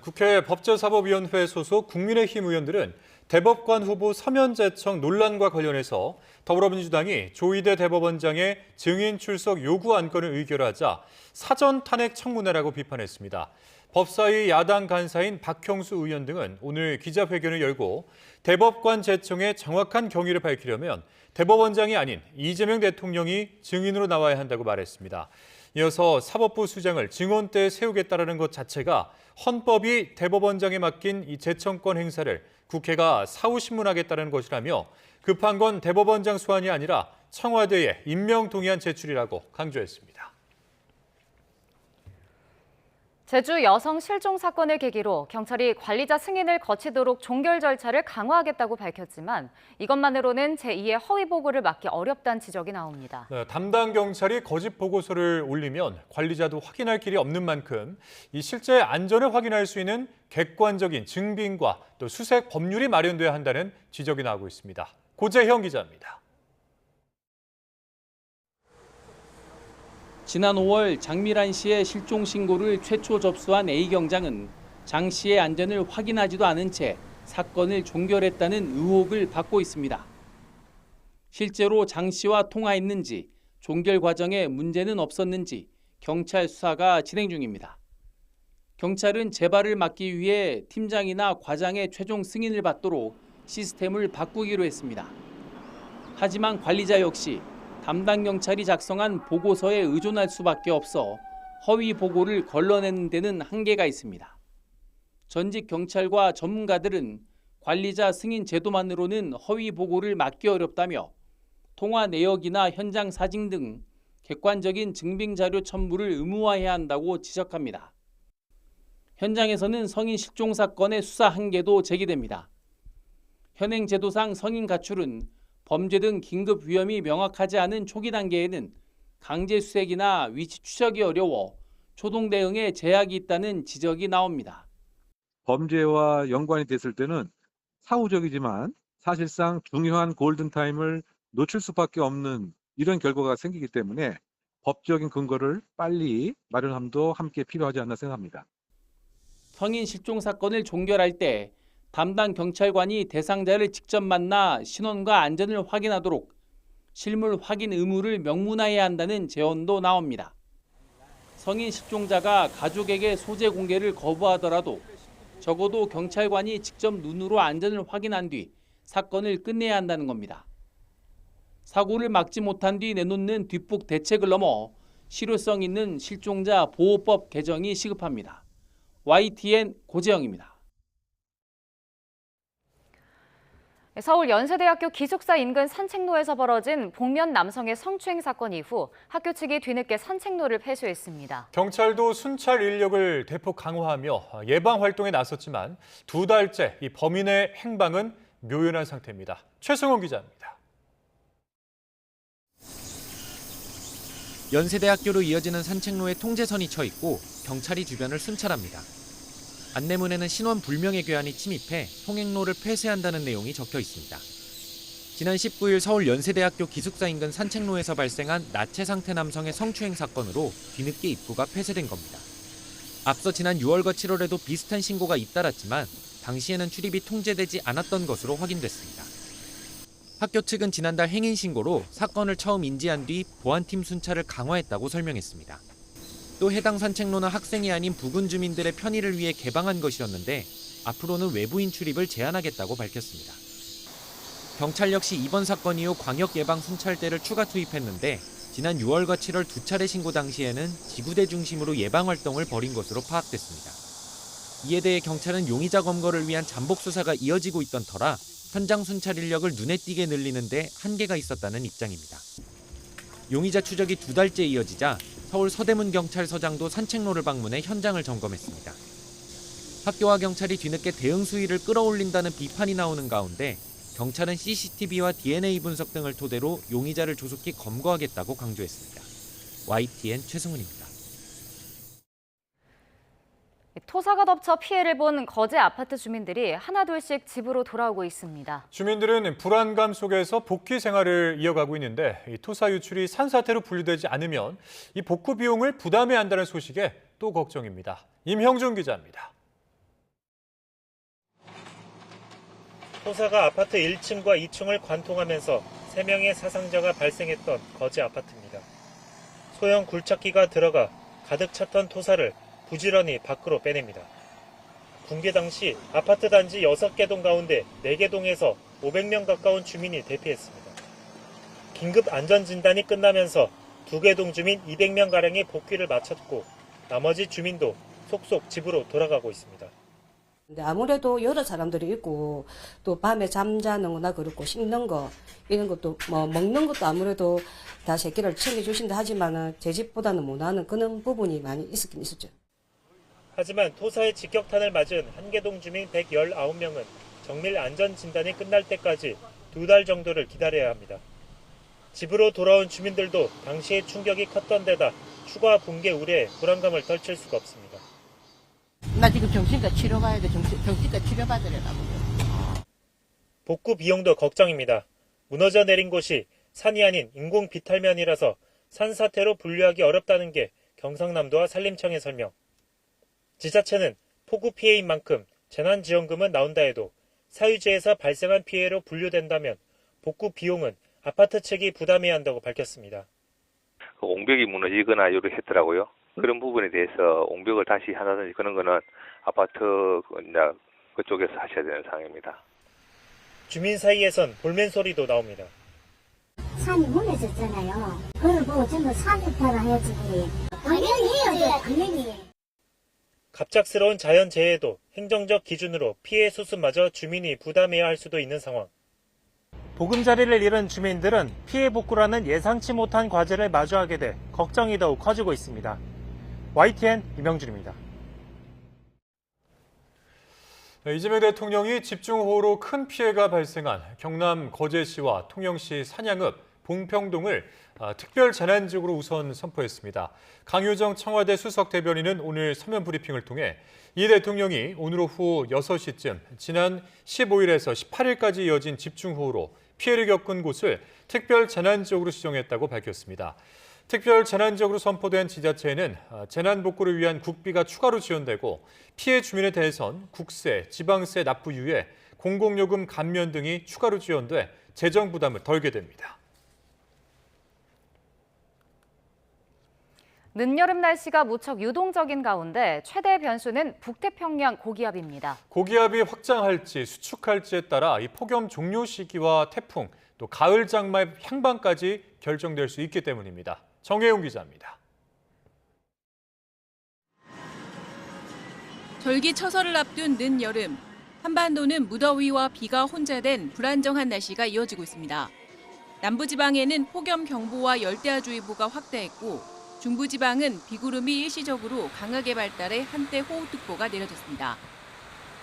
국회 법제사법위원회 소속 국민의힘 의원들은 대법관 후보 서면 제청 논란과 관련해서 더불어민주당이 조희대 대법원장의 증인 출석 요구 안건을 의결하자 사전 탄핵 청문회라고 비판했습니다. 법사위 야당 간사인 박형수 의원 등은 오늘 기자회견을 열고 대법관 제청의 정확한 경위를 밝히려면 대법원장이 아닌 이재명 대통령이 증인으로 나와야 한다고 말했습니다. 이어서 사법부 수장을 증언대에 세우겠다는 것 자체가 헌법이 대법원장에 맡긴 이 제청권 행사를 국회가 사후신문하겠다는 것이라며 급한 건 대법원장 소환이 아니라 청와대에 임명 동의안 제출이라고 강조했습니다.
제주 여성 실종 사건을 계기로 경찰이 관리자 승인을 거치도록 종결 절차를 강화하겠다고 밝혔지만 이것만으로는 제2의 허위 보고를 막기 어렵다는 지적이 나옵니다.
담당 경찰이 거짓 보고서를 올리면 관리자도 확인할 길이 없는 만큼 이 실제 안전을 확인할 수 있는 객관적인 증빙과 또 수색 법률이 마련돼야 한다는 지적이 나오고 있습니다. 고재형 기자입니다.
지난 5월 장미란 씨의 실종 신고를 최초 접수한 A경장은 장 씨의 안전을 확인하지도 않은 채 사건을 종결했다는 의혹을 받고 있습니다. 실제로 장 씨와 통화했는지, 종결 과정에 문제는 없었는지 경찰 수사가 진행 중입니다. 경찰은 재발을 막기 위해 팀장이나 과장의 최종 승인을 받도록 시스템을 바꾸기로 했습니다. 하지만 관리자 역시 담당 경찰이 작성한 보고서에 의존할 수밖에 없어 허위 보고를 걸러내는 데는 한계가 있습니다. 전직 경찰과 전문가들은 관리자 승인 제도만으로는 허위 보고를 막기 어렵다며 통화 내역이나 현장 사진 등 객관적인 증빙 자료 첨부를 의무화해야 한다고 지적합니다. 현장에서는 성인 실종 사건의 수사 한계도 제기됩니다. 현행 제도상 성인 가출은 범죄 등 긴급 위험이 명확하지 않은 초기 단계에는 강제 수색이나 위치 추적이 어려워 초동 대응에 제약이 있다는 지적이 나옵니다.
범죄와 연관이 됐을 때는 사후적이지만 사실상 중요한 골든타임을 놓칠 수밖에 없는 이런 결과가 생기기 때문에 법적인 근거를 빨리 마련함도 함께 필요하지 않나 생각합니다.
성인 실종 사건을 종결할 때 담당 경찰관이 대상자를 직접 만나 신원과 안전을 확인하도록 실물 확인 의무를 명문화해야 한다는 제언도 나옵니다. 성인 실종자가 가족에게 소재 공개를 거부하더라도 적어도 경찰관이 직접 눈으로 안전을 확인한 뒤 사건을 끝내야 한다는 겁니다. 사고를 막지 못한 뒤 내놓는 뒷북 대책을 넘어 실효성 있는 실종자 보호법 개정이 시급합니다. YTN 고재영입니다.
서울 연세대학교 기숙사 인근 산책로에서 벌어진 복면 남성의 성추행 사건 이후 학교 측이 뒤늦게 산책로를 폐쇄했습니다.
경찰도 순찰 인력을 대폭 강화하며 예방 활동에 나섰지만 2달째 이 범인의 행방은 묘연한 상태입니다. 최승원 기자입니다.
연세대학교로 이어지는 산책로에 통제선이 쳐 있고 경찰이 주변을 순찰합니다. 안내문에는 신원 불명의 괴한이 침입해 통행로를 폐쇄한다는 내용이 적혀 있습니다. 지난 19일 서울 연세대학교 기숙사 인근 산책로에서 발생한 나체 상태 남성의 성추행 사건으로 뒤늦게 입구가 폐쇄된 겁니다. 앞서 지난 6월과 7월에도 비슷한 신고가 잇따랐지만 당시에는 출입이 통제되지 않았던 것으로 확인됐습니다. 학교 측은 지난달 행인 신고로 사건을 처음 인지한 뒤 보안팀 순찰을 강화했다고 설명했습니다. 또 해당 산책로는 학생이 아닌 부근 주민들의 편의를 위해 개방한 것이었는데 앞으로는 외부인 출입을 제한하겠다고 밝혔습니다. 경찰 역시 이번 사건 이후 광역 예방 순찰대를 추가 투입했는데 지난 6월과 7월 2차례 신고 당시에는 지구대 중심으로 예방 활동을 벌인 것으로 파악됐습니다. 이에 대해 경찰은 용의자 검거를 위한 잠복 수사가 이어지고 있던 터라 현장 순찰 인력을 눈에 띄게 늘리는데 한계가 있었다는 입장입니다. 용의자 추적이 2달째 이어지자 서울 서대문 경찰서장도 산책로를 방문해 현장을 점검했습니다. 학교와 경찰이 뒤늦게 대응 수위를 끌어올린다는 비판이 나오는 가운데 경찰은 CCTV와 DNA 분석 등을 토대로 용의자를 조속히 검거하겠다고 강조했습니다. YTN 최승훈입니다.
토사가 덮쳐 피해를 본 거제 아파트 주민들이 하나둘씩 집으로 돌아오고 있습니다.
주민들은 불안감 속에서 복귀 생활을 이어가고 있는데 이 토사 유출이 산사태로 분류되지 않으면 이 복구 비용을 부담해야 한다는 소식에 또 걱정입니다. 임형준 기자입니다.
토사가 아파트 1층과 2층을 관통하면서 3명의 사상자가 발생했던 거제 아파트입니다. 소형 굴착기가 들어가 가득 찼던 토사를 부지런히 밖으로 빼냅니다. 붕괴 당시 아파트 단지 6개 동 가운데 4개 동에서 500명 가까운 주민이 대피했습니다. 긴급 안전진단이 끝나면서 2개 동 주민 200명가량이 복귀를 마쳤고 나머지 주민도 속속 집으로 돌아가고 있습니다.
근데 아무래도 여러 사람들이 있고 또 밤에 잠자는 거나 그렇고 씻는 거 이런 것도 뭐 먹는 것도 아무래도 다 새끼를 챙겨주신다 하지만은 제 집보다는 못하는 그런 부분이 많이 있었긴 있었죠.
하지만 토사의 직격탄을 맞은 한계동 주민 119명은 정밀 안전진단이 끝날 때까지 2달 정도를 기다려야 합니다. 집으로 돌아온 주민들도 당시의 충격이 컸던 데다 추가 붕괴 우려에 불안감을 떨칠 수가 없습니다.
나 지금 정신과 치료 가야 돼. 정신과 치료 받으려고.
복구 비용도 걱정입니다. 무너져 내린 곳이 산이 아닌 인공 비탈면이라서 산사태로 분류하기 어렵다는 게 경상남도와 산림청의 설명. 지자체는 폭우 피해인 만큼 재난지원금은 나온다 해도 사유지에서 발생한 피해로 분류된다면 복구 비용은 아파트 측이 부담해야 한다고 밝혔습니다.
옹벽이 무너지거나 이렇게 했더라고요. 그런 부분에 대해서 옹벽을 다시 하나든지 그런 거는 아파트 그쪽에서 하셔야 되는 상황입니다.
주민 사이에선 볼멘 소리도 나옵니다.
산이 무너졌잖아요. 그걸 보고 전부 산입하라 해야지. 당연히 해야죠. 당연히.
갑작스러운 자연재해도 행정적 기준으로 피해 수습마저 주민이 부담해야 할 수도 있는 상황.
보금자리를 잃은 주민들은 피해 복구라는 예상치 못한 과제를 마주하게 돼 걱정이 더욱 커지고 있습니다. YTN 임영준입니다.
이재명 대통령이 집중호우로 큰 피해가 발생한 경남 거제시와 통영시 산양읍 봉평동을 특별 재난지역으로 우선 선포했습니다. 강효정 청와대 수석 대변인은 오늘 서면 브리핑을 통해 이 대통령이 오늘 오후 6시쯤 지난 15일에서 18일까지 이어진 집중호우로 피해를 겪은 곳을 특별 재난지역으로 지정했다고 밝혔습니다. 특별 재난지역으로 선포된 지자체에는 재난 복구를 위한 국비가 추가로 지원되고 피해 주민에 대해선 국세, 지방세 납부 유예, 공공요금 감면 등이 추가로 지원돼 재정 부담을 덜게 됩니다.
늦여름 날씨가 무척 유동적인 가운데 최대 변수는 북태평양 고기압입니다.
고기압이 확장할지 수축할지에 따라 이 폭염 종료 시기와 태풍, 또 가을 장마의 향방까지 결정될 수 있기 때문입니다. 정혜용 기자입니다.
절기처설을 앞둔 늦여름. 한반도는 무더위와 비가 혼재된 불안정한 날씨가 이어지고 있습니다. 남부지방에는 폭염경보와 열대야주의보가 확대했고 중부지방은 비구름이 일시적으로 강하게 발달해 한때 호우특보가 내려졌습니다.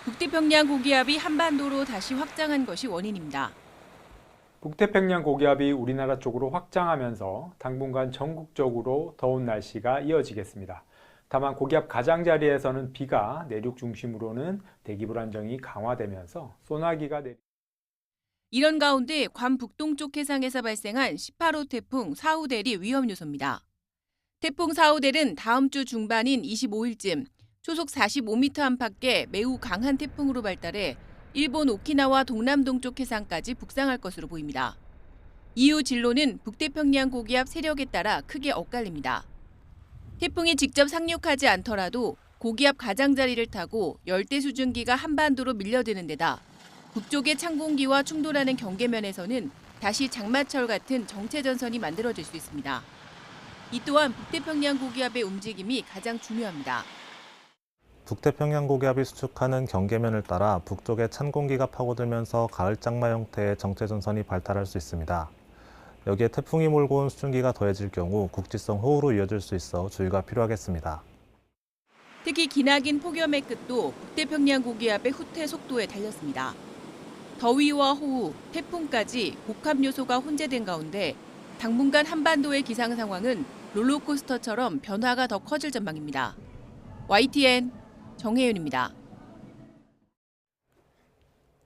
북태평양 고기압이 한반도로 다시 확장한 것이 원인입니다.
북태평양 고기압이 우리나라 쪽으로 확장하면서 당분간 전국적으로 더운 날씨가 이어지겠습니다. 다만 고기압 가장자리에서는 비가 내륙 중심으로는 대기 불안정이 강화되면서 소나기가
이런 가운데 괌 북동쪽 해상에서 발생한 18호 태풍 사우델이 위험 요소입니다. 태풍 사우델은 다음 주 중반인 25일쯤 초속 45m 안팎의 매우 강한 태풍으로 발달해 일본 오키나와 동남동쪽 해상까지 북상할 것으로 보입니다. 이후 진로는 북태평양 고기압 세력에 따라 크게 엇갈립니다. 태풍이 직접 상륙하지 않더라도 고기압 가장자리를 타고 열대 수증기가 한반도로 밀려드는 데다 북쪽의 찬 공기와 충돌하는 경계면에서는 다시 장마철 같은 정체전선이 만들어질 수 있습니다. 이 또한 북태평양 고기압의 움직임이 가장 중요합니다.
북태평양 고기압이 수축하는 경계면을 따라 북쪽에 찬 공기가 파고들면서 가을 장마 형태의 정체전선이 발달할 수 있습니다. 여기에 태풍이 몰고 온 수증기가 더해질 경우 국지성 호우로 이어질 수 있어 주의가 필요하겠습니다.
특히 기나긴 폭염의 끝도 북태평양 고기압의 후퇴 속도에 달렸습니다. 더위와 호우, 태풍까지 복합 요소가 혼재된 가운데 당분간 한반도의 기상 상황은 롤러코스터처럼 변화가 더 커질 전망입니다. YTN 정혜윤입니다.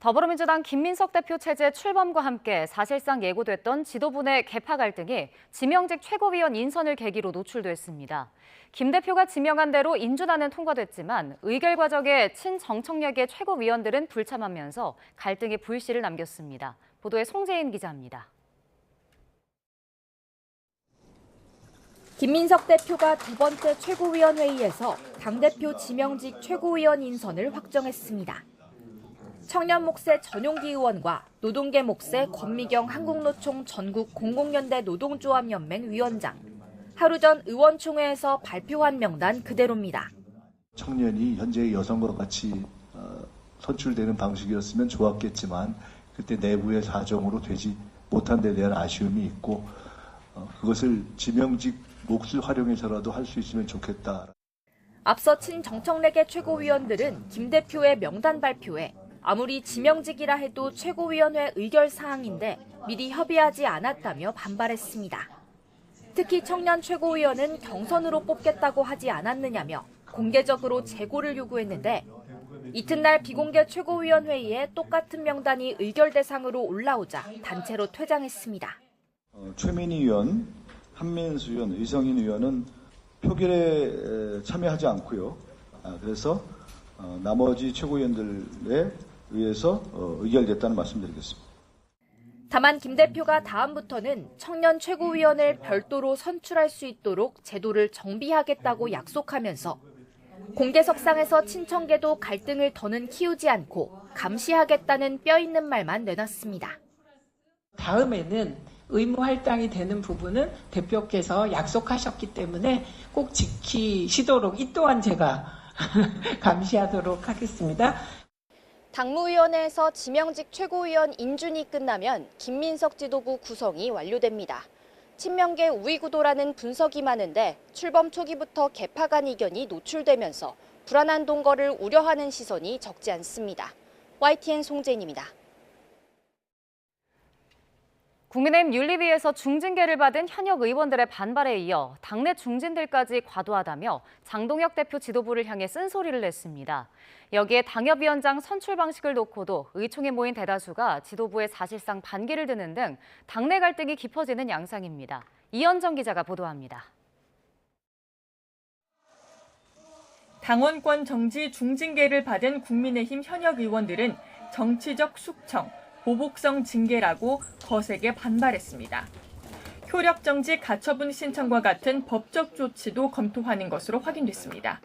더불어민주당 김민석 대표 체제 출범과 함께 사실상 예고됐던 지도부 내 계파 갈등이 지명직 최고위원 인선을 계기로 노출됐습니다. 김 대표가 지명한 대로 인준안은 통과됐지만 의결 과정에 친정청력의 최고위원들은 불참하면서 갈등의 불씨를 남겼습니다. 보도에 송재인 기자입니다.
김민석 대표가 두 번째 최고위원회의에서 당대표 지명직 최고위원 인선을 확정했습니다. 청년 몫의 전용기 의원과 노동계 몫의 권미경 한국노총 전국 공공연대 노동조합연맹 위원장. 하루 전 의원총회에서 발표한 명단 그대로입니다.
청년이 현재의 여성과 같이 선출되는 방식이었으면 좋았겠지만 그때 내부의 사정으로 되지 못한 데 대한 아쉬움이 있고 그것을 지명직 몫을 활용해서라도 할 수 있으면 좋겠다.
앞서 친정청래계 최고위원들은 김 대표의 명단 발표에 아무리 지명직이라 해도 최고위원회 의결 사항인데 미리 협의하지 않았다며 반발했습니다. 특히 청년 최고위원은 경선으로 뽑겠다고 하지 않았느냐며 공개적으로 재고를 요구했는데 이튿날 비공개 최고위원 회의에 똑같은 명단이 의결 대상으로 올라오자 단체로 퇴장했습니다.
최민희 의원, 한민수 의원, 의성인 의원은 표결에 참여하지 않고요. 그래서 나머지 최고위원들에 의해서 의결됐다는 말씀드리겠습니다.
다만 김 대표가 다음부터는 청년 최고위원을 별도로 선출할 수 있도록 제도를 정비하겠다고 약속하면서 공개석상에서 친청계도 갈등을 더는 키우지 않고 감시하겠다는 뼈있는 말만 내놨습니다.
다음에는 의무 할당이 되는 부분은 대표께서 약속하셨기 때문에 꼭 지키시도록 이 또한 제가 감시하도록 하겠습니다.
당무위원회에서 지명직 최고위원 인준이 끝나면 김민석 지도부 구성이 완료됩니다. 친명계 우위구도라는 분석이 많은데 출범 초기부터 계파 간 이견이 노출되면서 불안한 동거를 우려하는 시선이 적지 않습니다. YTN 송재인입니다.
국민의힘 윤리위에서 중징계를 받은 현역 의원들의 반발에 이어 당내 중진들까지 과도하다며 장동혁 대표 지도부를 향해 쓴소리를 냈습니다. 여기에 당협위원장 선출 방식을 놓고도 의총에 모인 대다수가 지도부에 사실상 반기를 드는 등 당내 갈등이 깊어지는 양상입니다. 이현정 기자가 보도합니다.
당원권 정지 중징계를 받은 국민의힘 현역 의원들은 정치적 숙청, 보복성 징계라고 거세게 반발했습니다. 효력 정지 가처분 신청과 같은 법적 조치도 검토하는 것으로 확인됐습니다.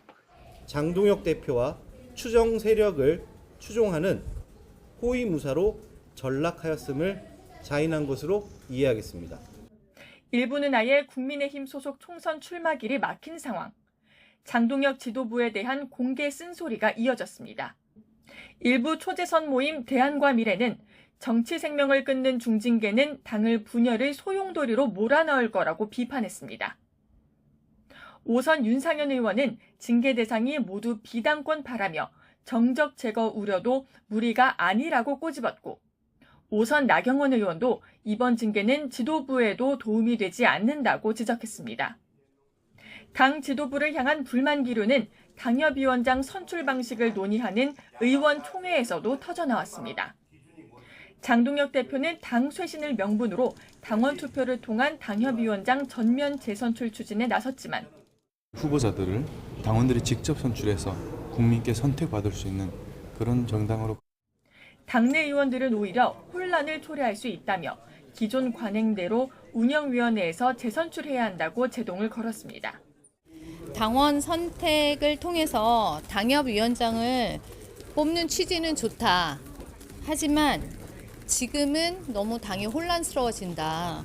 장동혁 대표와 추정 세력을 추종하는 호위무사로 전락하였음을 자인한 것으로 이해하겠습니다.
일부는 아예 국민의힘 소속 총선 출마길이 막힌 상황. 장동혁 지도부에 대한 공개 쓴소리가 이어졌습니다. 일부 초재선 모임 대안과 미래는 정치 생명을 끊는 중징계는 당을 분열의 소용돌이로 몰아넣을 거라고 비판했습니다. 오선 윤상현 의원은 징계 대상이 모두 비당권 바라며 정적 제거 우려도 무리가 아니라고 꼬집었고 오선 나경원 의원도 이번 징계는 지도부에도 도움이 되지 않는다고 지적했습니다. 당 지도부를 향한 불만 기류는 당협위원장 선출 방식을 논의하는 의원총회에서도 터져나왔습니다. 장동혁 대표는 당 쇄신을 명분으로 당원 투표를 통한 당협위원장 전면 재선출 추진에 나섰지만
후보자들을 당원들이 직접 선출해서 국민께 선택받을 수 있는 그런 정당으로
당내 의원들은 오히려 혼란을 초래할 수 있다며 기존 관행대로 운영위원회에서 재선출해야 한다고 제동을 걸었습니다.
당원 선택을 통해서 당협위원장을 뽑는 취지는 좋다. 하지만 지금은 너무 당이 혼란스러워진다.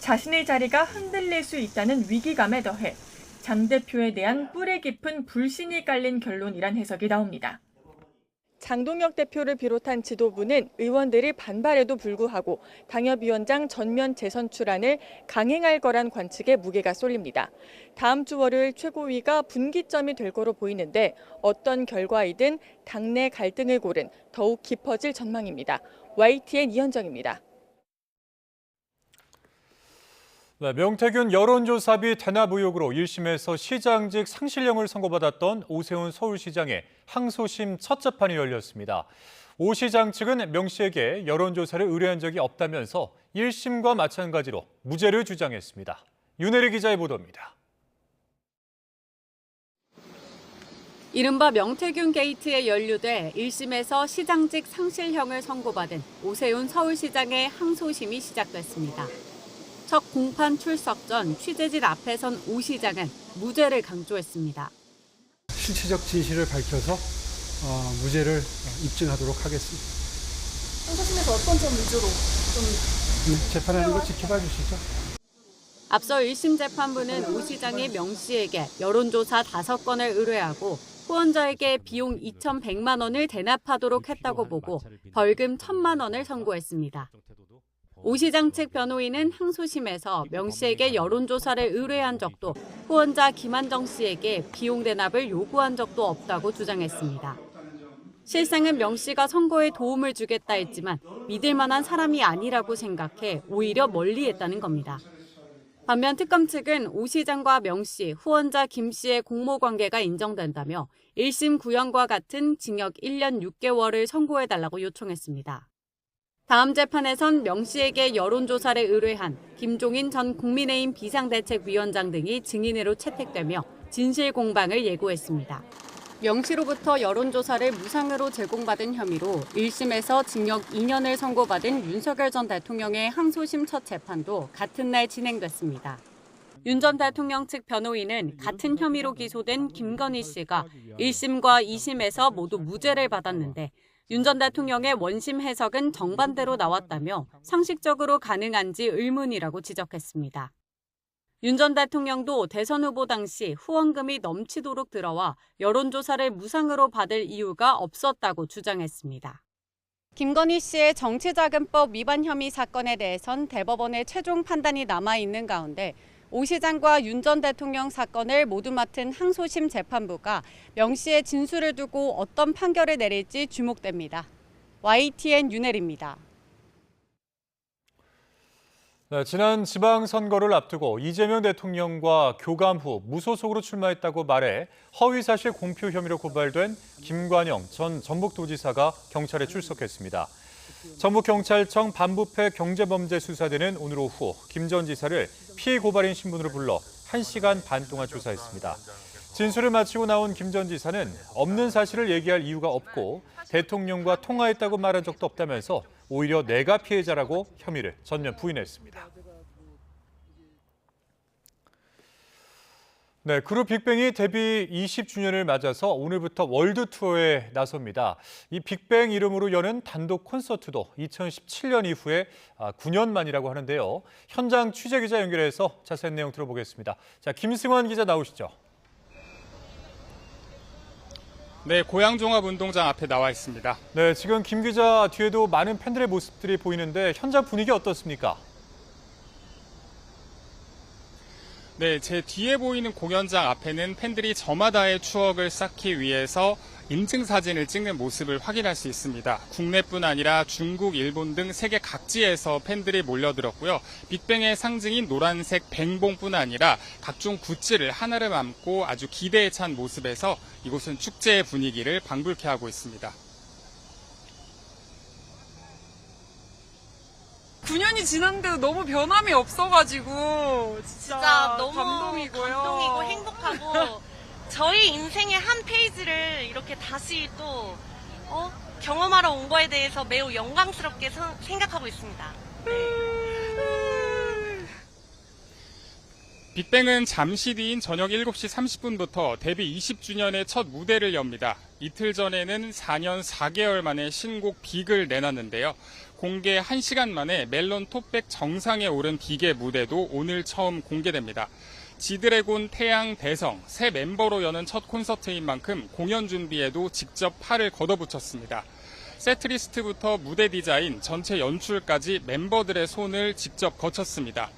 자신의 자리가 흔들릴 수 있다는 위기감에 더해 장 대표에 대한 뿌리 깊은 불신이 깔린 결론이란 해석이 나옵니다. 장동혁 대표를 비롯한 지도부는 의원들이 반발에도 불구하고 당협위원장 전면 재선출안을 강행할 거란 관측에 무게가 쏠립니다. 다음 주 월요일 최고위가 분기점이 될 거로 보이는데 어떤 결과이든 당내 갈등의 골은 더욱 깊어질 전망입니다. YTN 이현정입니다.
네, 명태균 여론조사비 대납 의혹으로 1심에서 시장직 상실형을 선고받았던 오세훈 서울시장의 항소심 첫 재판이 열렸습니다. 오 시장 측은 명 씨에게 여론조사를 의뢰한 적이 없다면서 1심과 마찬가지로 무죄를 주장했습니다. 윤혜리 기자의 보도입니다.
이른바 명태균 게이트에 연루돼 1심에서 시장직 상실형을 선고받은 오세훈 서울시장의 항소심이 시작됐습니다. 첫 공판 출석 전 취재진 앞에 선 오 시장은 무죄를 강조했습니다.
실체적 진실을 밝혀서 무죄를 입증하도록 하겠습니다.
항소심에서 어떤 점 위주로
재판하는 거 지켜봐 주시죠.
앞서 1심 재판부는 오 시장이 명 씨에게 여론조사 5건을 의뢰하고 후원자에게 비용 2,100만 원을 대납하도록 했다고 보고 벌금 1,000만 원을 선고했습니다. 오 시장 측 변호인은 항소심에서 명 씨에게 여론조사를 의뢰한 적도 후원자 김한정 씨에게 비용 대납을 요구한 적도 없다고 주장했습니다. 실상은 명 씨가 선거에 도움을 주겠다 했지만 믿을 만한 사람이 아니라고 생각해 오히려 멀리했다는 겁니다. 반면 특검 측은 오 시장과 명 씨, 후원자 김 씨의 공모 관계가 인정된다며 1심 구형과 같은 징역 1년 6개월을 선고해달라고 요청했습니다. 다음 재판에선 명 씨에게 여론조사를 의뢰한 김종인 전 국민의힘 비상대책위원장 등이 증인으로 채택되며 진실 공방을 예고했습니다. 명 씨로부터 여론조사를 무상으로 제공받은 혐의로 1심에서 징역 2년을 선고받은 윤석열 전 대통령의 항소심 첫 재판도 같은 날 진행됐습니다. 윤 전 대통령 측 변호인은 같은 혐의로 기소된 김건희 씨가 1심과 2심에서 모두 무죄를 받았는데 윤 전 대통령의 원심 해석은 정반대로 나왔다며 상식적으로 가능한지 의문이라고 지적했습니다. 윤 전 대통령도 대선 후보 당시 후원금이 넘치도록 들어와 여론조사를 무상으로 받을 이유가 없었다고 주장했습니다. 김건희 씨의 정치자금법 위반 혐의 사건에 대해선 대법원의 최종 판단이 남아있는 가운데 오 시장과 윤 전 대통령 사건을 모두 맡은 항소심 재판부가 명 씨의 진술을 두고 어떤 판결을 내릴지 주목됩니다. YTN 윤혜리입니다.
네, 지난 지방선거를 앞두고 이재명 대통령과 교감 후 무소속으로 출마했다고 말해 허위사실 공표 혐의로 고발된 김관영 전 전북도지사가 경찰에 출석했습니다. 전북경찰청 반부패 경제범죄수사대는 오늘 오후 김 전 지사를 피의 고발인 신분으로 불러 1시간 반 동안 조사했습니다. 진술을 마치고 나온 김 전 지사는 없는 사실을 얘기할 이유가 없고 대통령과 통화했다고 말한 적도 없다면서 오히려 내가 피해자라고 혐의를 전면 부인했습니다. 네, 그룹 빅뱅이 데뷔 20주년을 맞아서 오늘부터 월드 투어에 나섭니다. 이 빅뱅 이름으로 여는 단독 콘서트도 2017년 이후에 9년 만이라고 하는데요. 현장 취재 기자 연결해서 자세한 내용 들어보겠습니다. 자, 김승환 기자 나오시죠.
네, 고양종합운동장 앞에 나와 있습니다.
네, 지금 김 기자 뒤에도 많은 팬들의 모습들이 보이는데 현장 분위기 어떻습니까?
네, 제 뒤에 보이는 공연장 앞에는 팬들이 저마다의 추억을 쌓기 위해서 인증사진을 찍는 모습을 확인할 수 있습니다. 국내뿐 아니라 중국, 일본 등 세계 각지에서 팬들이 몰려들었고요. 빅뱅의 상징인 노란색 뱅봉뿐 아니라 각종 굿즈를 하나를 안고 아주 기대에 찬 모습에서 이곳은 축제의 분위기를 방불케 하고 있습니다.
9년이 지났는데도 너무 변함이 없어가지고 진짜 너무 감동이고
행복하고 저희 인생의 한 페이지를 이렇게 다시 또 경험하러 온 거에 대해서 매우 영광스럽게 생각하고 있습니다.
빅뱅은 잠시 뒤인 저녁 7시 30분부터 데뷔 20주년의 첫 무대를 엽니다. 이틀 전에는 4년 4개월 만에 신곡 빅을 내놨는데요. 공개 1시간 만에 멜론 톱백 정상에 오른 빅의 무대도 오늘 처음 공개됩니다. 지드래곤, 태양, 대성 새 멤버로 여는 첫 콘서트인 만큼 공연 준비에도 직접 팔을 걷어붙였습니다. 세트리스트부터 무대 디자인, 전체 연출까지 멤버들의 손을 직접 거쳤습니다.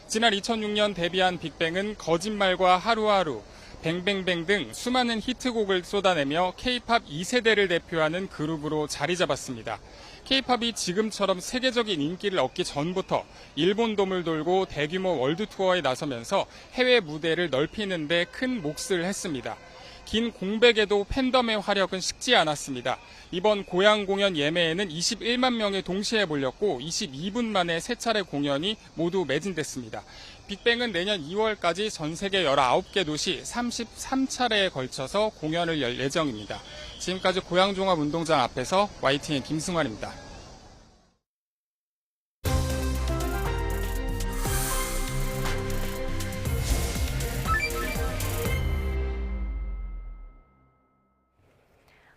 지난 2006년 데뷔한 빅뱅은 거짓말과 하루하루, 뱅뱅뱅 등 수많은 히트곡을 쏟아내며 K-팝 2세대를 대표하는 그룹으로 자리 잡았습니다. K-팝이 지금처럼 세계적인 인기를 얻기 전부터 일본 돔을 돌고 대규모 월드 투어에 나서면서 해외 무대를 넓히는 데 큰 몫을 했습니다. 긴 공백에도 팬덤의 화력은 식지 않았습니다. 이번 고향 공연 예매에는 21만 명이 동시에 몰렸고 22분 만에 3차례 공연이 모두 매진됐습니다. 빅뱅은 내년 2월까지 전 세계 19개 도시 33차례에 걸쳐서 공연을 열 예정입니다. 지금까지 고향종합운동장 앞에서 YTN 김승환입니다.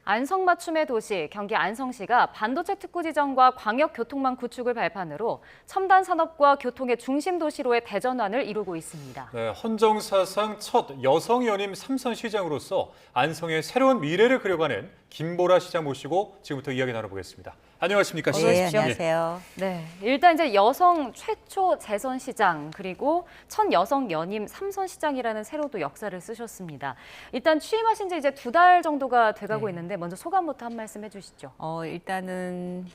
안성맞춤의 도시, 경기 안성시가 반도체 특구 지정과 광역교통망 구축을 발판으로 첨단 산업과 교통의 중심 도시로의 대전환을 이루고 있습니다.
네, 헌정사상 첫 여성 연임 삼선시장으로서 안성의 새로운 미래를 그려가는 김보라 시장 모시고 지금부터 이야기 나눠보겠습니다. 안녕하십니까?
네, 안녕하세요.
네, 일단 이제 여성 최초 재선 시장 그리고 첫 여성 연임 삼선 시장이라는 새로도 역사를 쓰셨습니다. 일단 취임하신 지 이제 2달 정도가 돼가고 있는데 먼저 소감부터 한 말씀 해주시죠.
일단은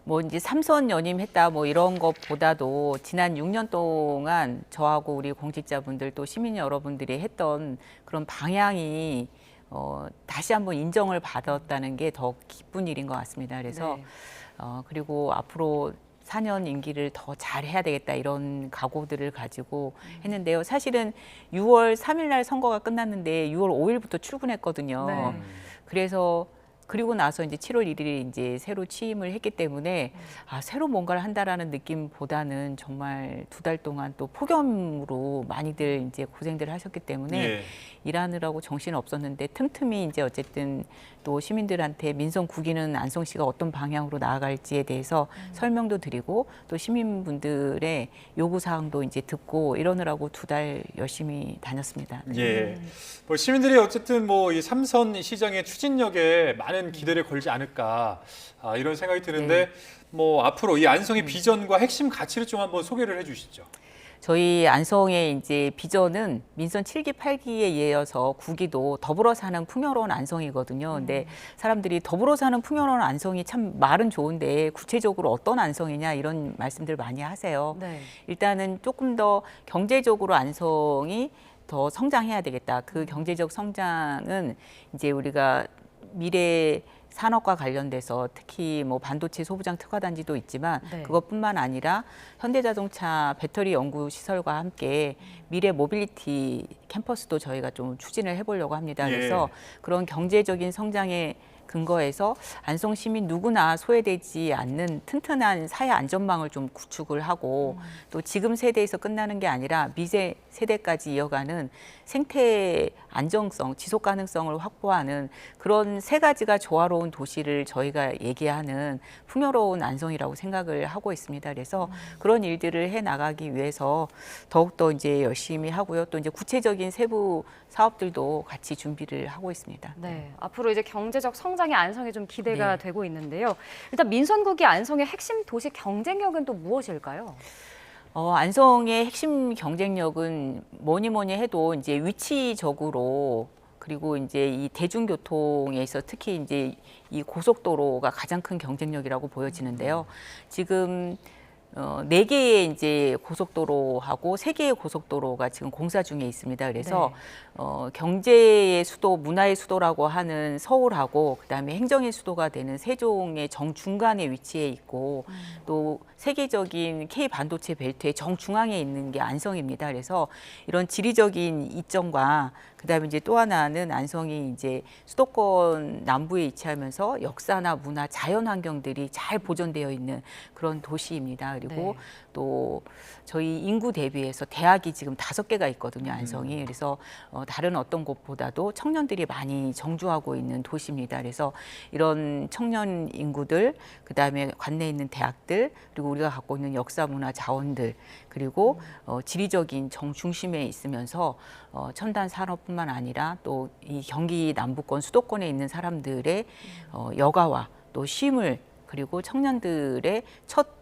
뭐 이제 삼선 연임했다 뭐 이런 것보다도 지난 6년 동안 저하고 우리 공직자분들 또 시민 여러분들이 했던 그런 방향이 다시 한번 인정을 받았다는 게 더 기쁜 일인 것 같습니다. 그래서 그리고 앞으로 4년 임기를 더 잘해야 되겠다 이런 각오들을 가지고 했는데요. 사실은 6월 3일 날 선거가 끝났는데 6월 5일부터 출근했거든요.
네.
그래서 그리고 나서 이제 7월 1일에 이제 새로 취임을 했기 때문에 새로 뭔가를 한다라는 느낌보다는 정말 2달 동안 또 폭염으로 많이들 이제 고생들을 하셨기 때문에 일하느라고 정신이 없었는데 틈틈이 이제 어쨌든 또 시민들한테 민선 구기는 안성시가 어떤 방향으로 나아갈지에 대해서 설명도 드리고 또 시민분들의 요구 사항도 이제 듣고 이러느라고 2달 열심히 다녔습니다.
예. 뭐 시민들이 어쨌든 뭐 이 삼선 시장의 추진력에 많은 기대를 걸지 않을까 이런 생각이 드는데 뭐 앞으로 이 안성의 비전과 핵심 가치를 좀 한번 소개를 해주시죠.
저희 안성의 이제 비전은 민선 7기 8기에 이어서 9기도 더불어 사는 풍요로운 안성이거든요. 근데 사람들이 더불어 사는 풍요로운 안성이 참 말은 좋은데 구체적으로 어떤 안성이냐 이런 말씀들 많이 하세요.
네.
일단은 조금 더 경제적으로 안성이 더 성장해야 되겠다. 그 경제적 성장은 이제 우리가 미래 산업과 관련돼서 특히 뭐 반도체 소부장 특화단지도 있지만 그것뿐만 아니라 현대자동차 배터리 연구 시설과 함께 미래 모빌리티 캠퍼스도 저희가 좀 추진을 해보려고 합니다. 그래서 그런 경제적인 성장에 근거해서 안성 시민 누구나 소외되지 않는 튼튼한 사회 안전망을 좀 구축을 하고 또 지금 세대에서 끝나는 게 아니라 미래 세대까지 이어가는 생태 안정성, 지속 가능성을 확보하는 그런 3가지가 조화로운 도시를 저희가 얘기하는 풍요로운 안성이라고 생각을 하고 있습니다. 그래서 그런 일들을 해 나가기 위해서 더욱더 이제 열심히 하고요. 또 이제 구체적인 세부 사업들도 같이 준비를 하고 있습니다.
네, 앞으로 이제 경제적 성장의 안성에 좀 기대가 되고 있는데요. 일단 민선국이 안성의 핵심 도시 경쟁력은 또 무엇일까요?
안성의 핵심 경쟁력은 뭐니 해도 이제 위치적으로 그리고 이제 이 대중교통에 있어 특히 이제 이 고속도로가 가장 큰 경쟁력이라고 보여지는데요. 지금 4개의 이제 고속도로하고 3개의 고속도로가 지금 공사 중에 있습니다. 그래서 경제의 수도, 문화의 수도라고 하는 서울하고 그다음에 행정의 수도가 되는 세종의 정중간에 위치해 있고 또 세계적인 K 반도체 벨트의 정중앙에 있는 게 안성입니다. 그래서 이런 지리적인 이점과 그다음에 이제 또 하나는 안성이 이제 수도권 남부에 위치하면서 역사나 문화, 자연 환경들이 잘 보존되어 있는 그런 도시입니다. 그리고 또 저희 인구 대비해서 대학이 지금 5개가 있거든요, 안성이. 그래서 다른 어떤 곳보다도 청년들이 많이 정주하고 있는 도시입니다. 그래서 이런 청년 인구들, 그다음에 관내에 있는 대학들, 그리고 우리가 갖고 있는 역사, 문화, 자원들, 그리고 지리적인 정중심에 있으면서 첨단 산업뿐만 아니라 또 이 경기 남부권 수도권에 있는 사람들의 여가와 또 쉼을 그리고 청년들의 첫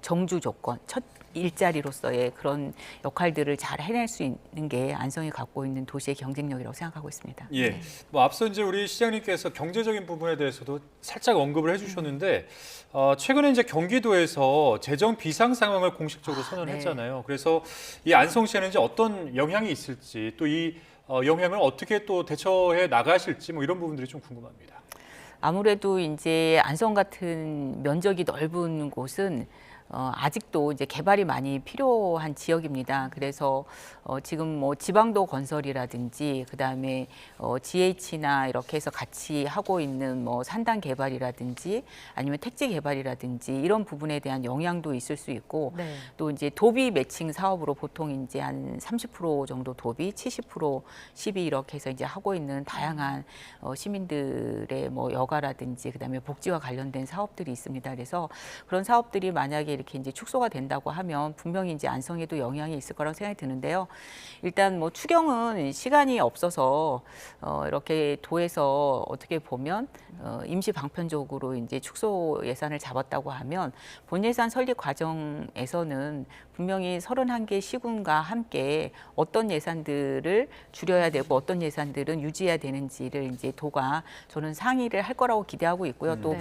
정주 조건, 첫 일자리로서의 그런 역할들을 잘 해낼 수 있는 게 안성이 갖고 있는 도시의 경쟁력이라고 생각하고 있습니다.
예,
네.
뭐 앞서 이제 우리 시장님께서 경제적인 부분에 대해서도 살짝 언급을 해주셨는데 최근에 이제 경기도에서 재정 비상 상황을 공식적으로 선언했잖아요. 그래서 이 안성시에는 이제 어떤 영향이 있을지 또 이 영향을 어떻게 또 대처해 나가실지 뭐 이런 부분들이 좀 궁금합니다.
아무래도 이제 안성 같은 면적이 넓은 곳은 아직도 이제 개발이 많이 필요한 지역입니다. 그래서 지금 뭐 지방도 건설이라든지 그다음에 GH나 이렇게 해서 같이 하고 있는 뭐 산단 개발이라든지 아니면 택지 개발이라든지 이런 부분에 대한 영향도 있을 수 있고
네.
또 이제 도비 매칭 사업으로 보통 이제 한 30% 정도 도비, 70% 시비 이렇게 해서 이제 하고 있는 다양한 시민들의 뭐 여가라든지 그다음에 복지와 관련된 사업들이 있습니다. 그래서 그런 사업들이 만약에 이렇게 이제 축소가 된다고 하면 분명히 이제 안성에도 영향이 있을 거라고 생각이 드는데요. 일단 뭐 추경은 시간이 없어서 이렇게 도에서 어떻게 보면 임시 방편적으로 이제 축소 예산을 잡았다고 하면 본 예산 설립 과정에서는 분명히 31개 시군과 함께 어떤 예산들을 줄여야 되고 어떤 예산들은 유지해야 되는지를 이제 도가 저는 상의를 할 거라고 기대하고 있고요. 또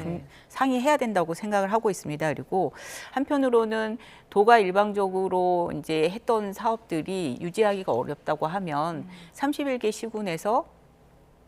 상의해야 된다고 생각을 하고 있습니다. 그리고 한편으로는 도가 일방적으로 이제 했던 사업들이 유지하기가 어렵다고 하면 31개 시군에서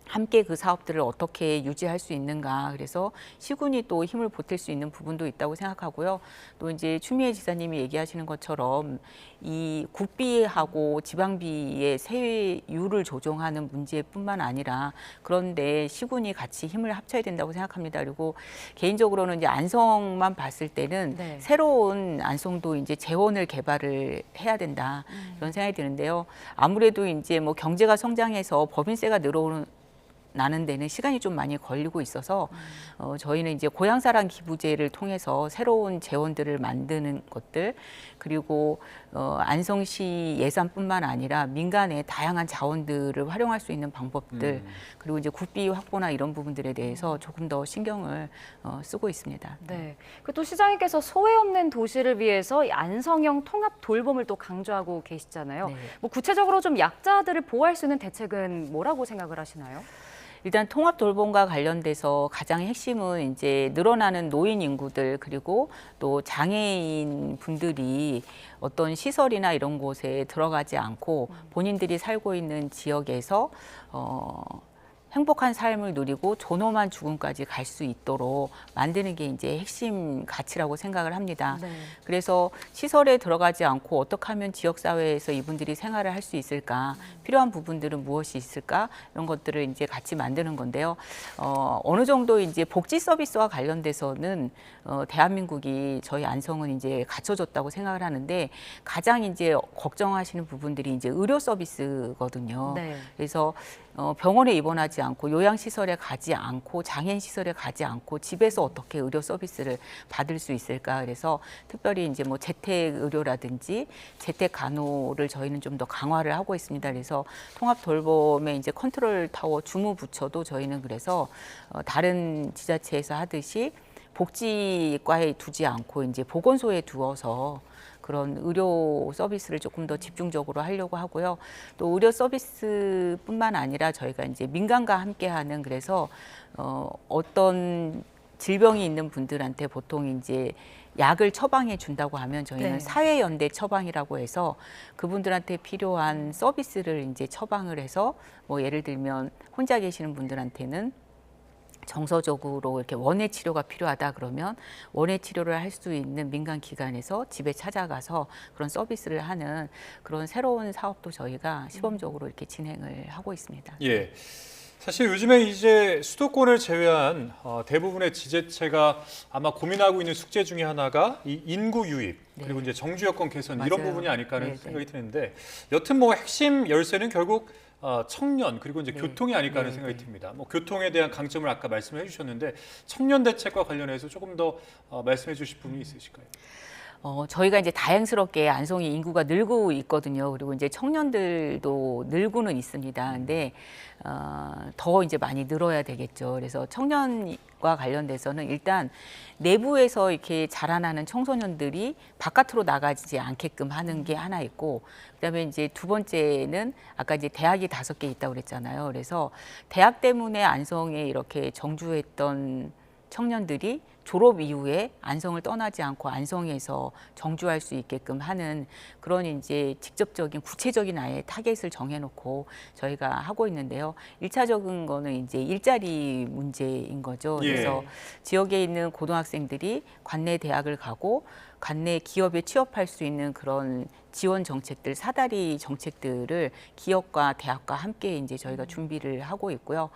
함께 그 사업들을 어떻게 유지할 수 있는가. 그래서 시군이 또 힘을 보탤 수 있는 부분도 있다고 생각하고요. 또 이제 추미애 지사님이 얘기하시는 것처럼 이 국비하고 지방비의 세율을 조정하는 문제뿐만 아니라 그런데 시군이 같이 힘을 합쳐야 된다고 생각합니다. 그리고 개인적으로는 이제 안성만 봤을 때는 새로운 안성도 이제 재원을 개발을 해야 된다. 이런 생각이 드는데요. 아무래도 이제 뭐 경제가 성장해서 법인세가 나는 데는 시간이 좀 많이 걸리고 있어서 저희는 이제 고향사랑 기부제를 통해서 새로운 재원들을 만드는 것들 그리고 안성시 예산뿐만 아니라 민간의 다양한 자원들을 활용할 수 있는 방법들 그리고 이제 국비 확보나 이런 부분들에 대해서 조금 더 신경을 쓰고 있습니다.
네. 또 시장님께서 소외 없는 도시를 위해서 이 안성형 통합 돌봄을 또 강조하고 계시잖아요.
네.
뭐 구체적으로 좀 약자들을 보호할 수 있는 대책은 뭐라고 생각을 하시나요?
일단 통합 돌봄과 관련돼서 가장 핵심은 이제 늘어나는 노인 인구들 그리고 또 장애인 분들이 어떤 시설이나 이런 곳에 들어가지 않고 본인들이 살고 있는 지역에서 행복한 삶을 누리고 존엄한 죽음까지 갈 수 있도록 만드는 게 이제 핵심 가치라고 생각을 합니다. 그래서 시설에 들어가지 않고 어떻게 하면 지역사회에서 이분들이 생활을 할 수 있을까, 필요한 부분들은 무엇이 있을까 이런 것들을 이제 같이 만드는 건데요. 어느 정도 이제 복지 서비스와 관련돼서는 대한민국이 저희 안성은 이제 갖춰졌다고 생각을 하는데 가장 이제 걱정하시는 부분들이 이제 의료 서비스거든요. 그래서 병원에 입원하지 않고 요양시설에 가지 않고 장애인시설에 가지 않고 집에서 어떻게 의료 서비스를 받을 수 있을까. 그래서 특별히 이제 뭐 재택의료라든지 재택간호를 저희는 좀 더 강화를 하고 있습니다. 그래서 통합 돌봄의 이제 컨트롤 타워 주무부처도 저희는 그래서 다른 지자체에서 하듯이 복지과에 두지 않고 이제 보건소에 두어서 그런 의료 서비스를 조금 더 집중적으로 하려고 하고요. 또 의료 서비스뿐만 아니라 저희가 이제 민간과 함께하는 그래서 어떤 질병이 있는 분들한테 보통 이제 약을 처방해 준다고 하면 저희는 사회연대 처방이라고 해서 그분들한테 필요한 서비스를 이제 처방을 해서 뭐 예를 들면 혼자 계시는 분들한테는 정서적으로 이렇게 원예 치료가 필요하다 그러면 원예 치료를 할 수 있는 민간 기관에서 집에 찾아가서 그런 서비스를 하는 그런 새로운 사업도 저희가 시범적으로 이렇게 진행을 하고 있습니다.
예. 사실 요즘에 이제 수도권을 제외한 대부분의 지자체가 아마 고민하고 있는 숙제 중에 하나가 이 인구 유입 그리고 이제 정주 여건 개선 이런 부분이 아닐까 하는 생각이 드는데 여튼 뭐 핵심 열쇠는 결국 청년 그리고 이제 교통이 아닐까 하는 생각이 듭니다. 뭐 교통에 대한 강점을 아까 말씀해 주셨는데 청년 대책과 관련해서 조금 더 말씀해 주실 부분이 있으실까요?
저희가 이제 다행스럽게 안성이 인구가 늘고 있거든요. 그리고 이제 청년들도 늘고는 있습니다. 근데 더 이제 많이 늘어야 되겠죠. 그래서 청년과 관련돼서는 일단 내부에서 이렇게 자라나는 청소년들이 바깥으로 나가지 않게끔 하는 게 하나 있고, 그다음에 이제 두 번째는 아까 이제 대학이 5개 있다고 그랬잖아요. 그래서 대학 때문에 안성에 이렇게 정주했던 청년들이 졸업 이후에 안성을 떠나지 않고 안성에서 정주할 수 있게끔 하는 그런 이제 직접적인 구체적인 아예 타겟을 정해놓고 저희가 하고 있는데요. 1차적인 거는 이제 일자리 문제인 거죠. 그래서 지역에 있는 고등학생들이 관내 대학을 가고 관내 기업에 취업할 수 있는 그런 지원 정책들, 사다리 정책들을 기업과 대학과 함께 이제 저희가 준비를 하고 있고요.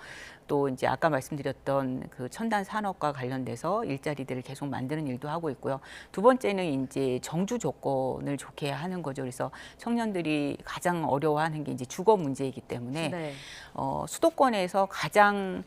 또 이제 아까 말씀드렸던 그 첨단 산업과 관련돼서 일자리들을 계속 만드는 일도 하고 있고요. 두 번째는 이제 정주 조건을 좋게 하는 거죠. 그래서 청년들이 가장 어려워하는 게 이제 주거 문제이기 때문에 수도권에서 가장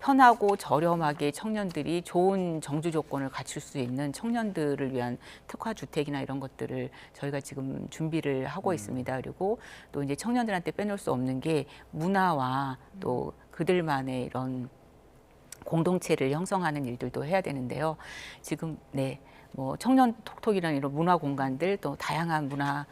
편하고 저렴하게 청년들이 좋은 정주 조건을 갖출 수 있는 청년들을 위한 특화 주택이나 이런 것들을 저희가 지금 준비를 하고 있습니다. 그리고 또 이제 청년들한테 빼놓을 수 없는 게 문화와 또 그들만의 이런 공동체를 형성하는 일들도 해야 되는데요. 지금 뭐 청년 톡톡이라는 이런 문화 공간들, 또 다양한 문화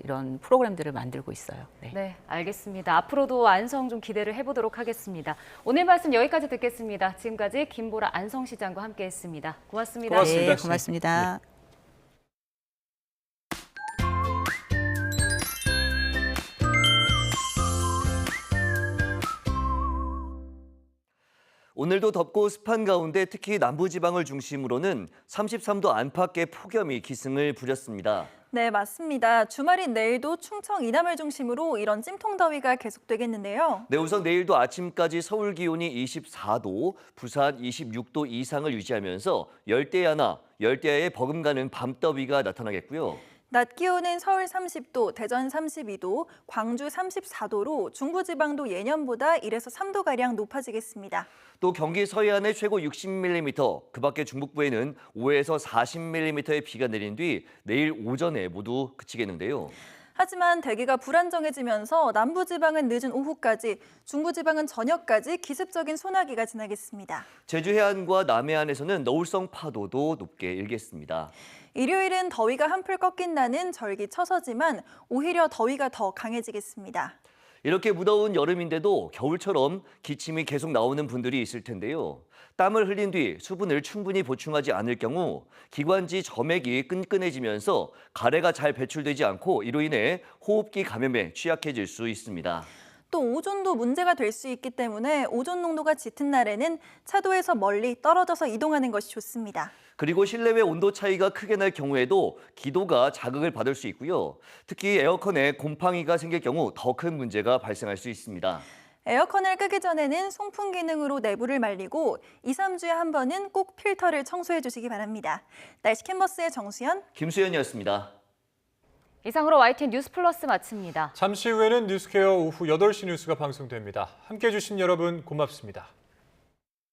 이런 프로그램들을 만들고 있어요.
네, 알겠습니다. 앞으로도 안성 좀 기대를 해보도록 하겠습니다. 오늘 말씀 여기까지 듣겠습니다. 지금까지 김보라 안성시장과 함께했습니다. 고맙습니다.
고맙습니다.
네, 고맙습니다.
오늘도 덥고 습한 가운데 특히 남부지방을 중심으로는 33도 안팎의 폭염이 기승을 부렸습니다.
네, 맞습니다. 주말인 내일도 충청 이남을 중심으로 이런 찜통더위가 계속되겠는데요.
네, 우선 내일도 아침까지 서울 기온이 24도, 부산 26도 이상을 유지하면서 열대야나 열대야에 버금가는 밤더위가 나타나겠고요.
낮 기온은 서울 30도, 대전 32도, 광주 34도로 중부지방도 예년보다 1에서 3도가량 높아지겠습니다.
또 경기 서해안에 최고 60mm, 그 밖에 중북부에는 5에서 40mm의 비가 내린 뒤 내일 오전에 모두 그치겠는데요.
하지만 대기가 불안정해지면서 남부지방은 늦은 오후까지, 중부지방은 저녁까지 기습적인 소나기가 지나겠습니다.
제주 해안과 남해안에서는 너울성 파도도 높게 일겠습니다.
일요일은 더위가 한풀 꺾인 나는 절기처서지만 오히려 더위가 더 강해지겠습니다.
이렇게 무더운 여름인데도 겨울처럼 기침이 계속 나오는 분들이 있을 텐데요. 땀을 흘린 뒤 수분을 충분히 보충하지 않을 경우 기관지 점액이 끈끈해지면서 가래가 잘 배출되지 않고 이로 인해 호흡기 감염에 취약해질 수 있습니다.
또 오존도 문제가 될 수 있기 때문에 오존 농도가 짙은 날에는 차도에서 멀리 떨어져서 이동하는 것이 좋습니다.
그리고 실내외 온도 차이가 크게 날 경우에도 기도가 자극을 받을 수 있고요. 특히 에어컨에 곰팡이가 생길 경우 더 큰 문제가 발생할 수 있습니다.
에어컨을 끄기 전에는 송풍 기능으로 내부를 말리고 2, 3주에 한 번은 꼭 필터를 청소해 주시기 바랍니다. 날씨 캔버스의 정수연,
김수현이었습니다.
이상으로 YTN 뉴스 플러스 마칩니다.
잠시 후에는 뉴스케어 오후 8시 뉴스가 방송됩니다. 함께해 주신 여러분 고맙습니다.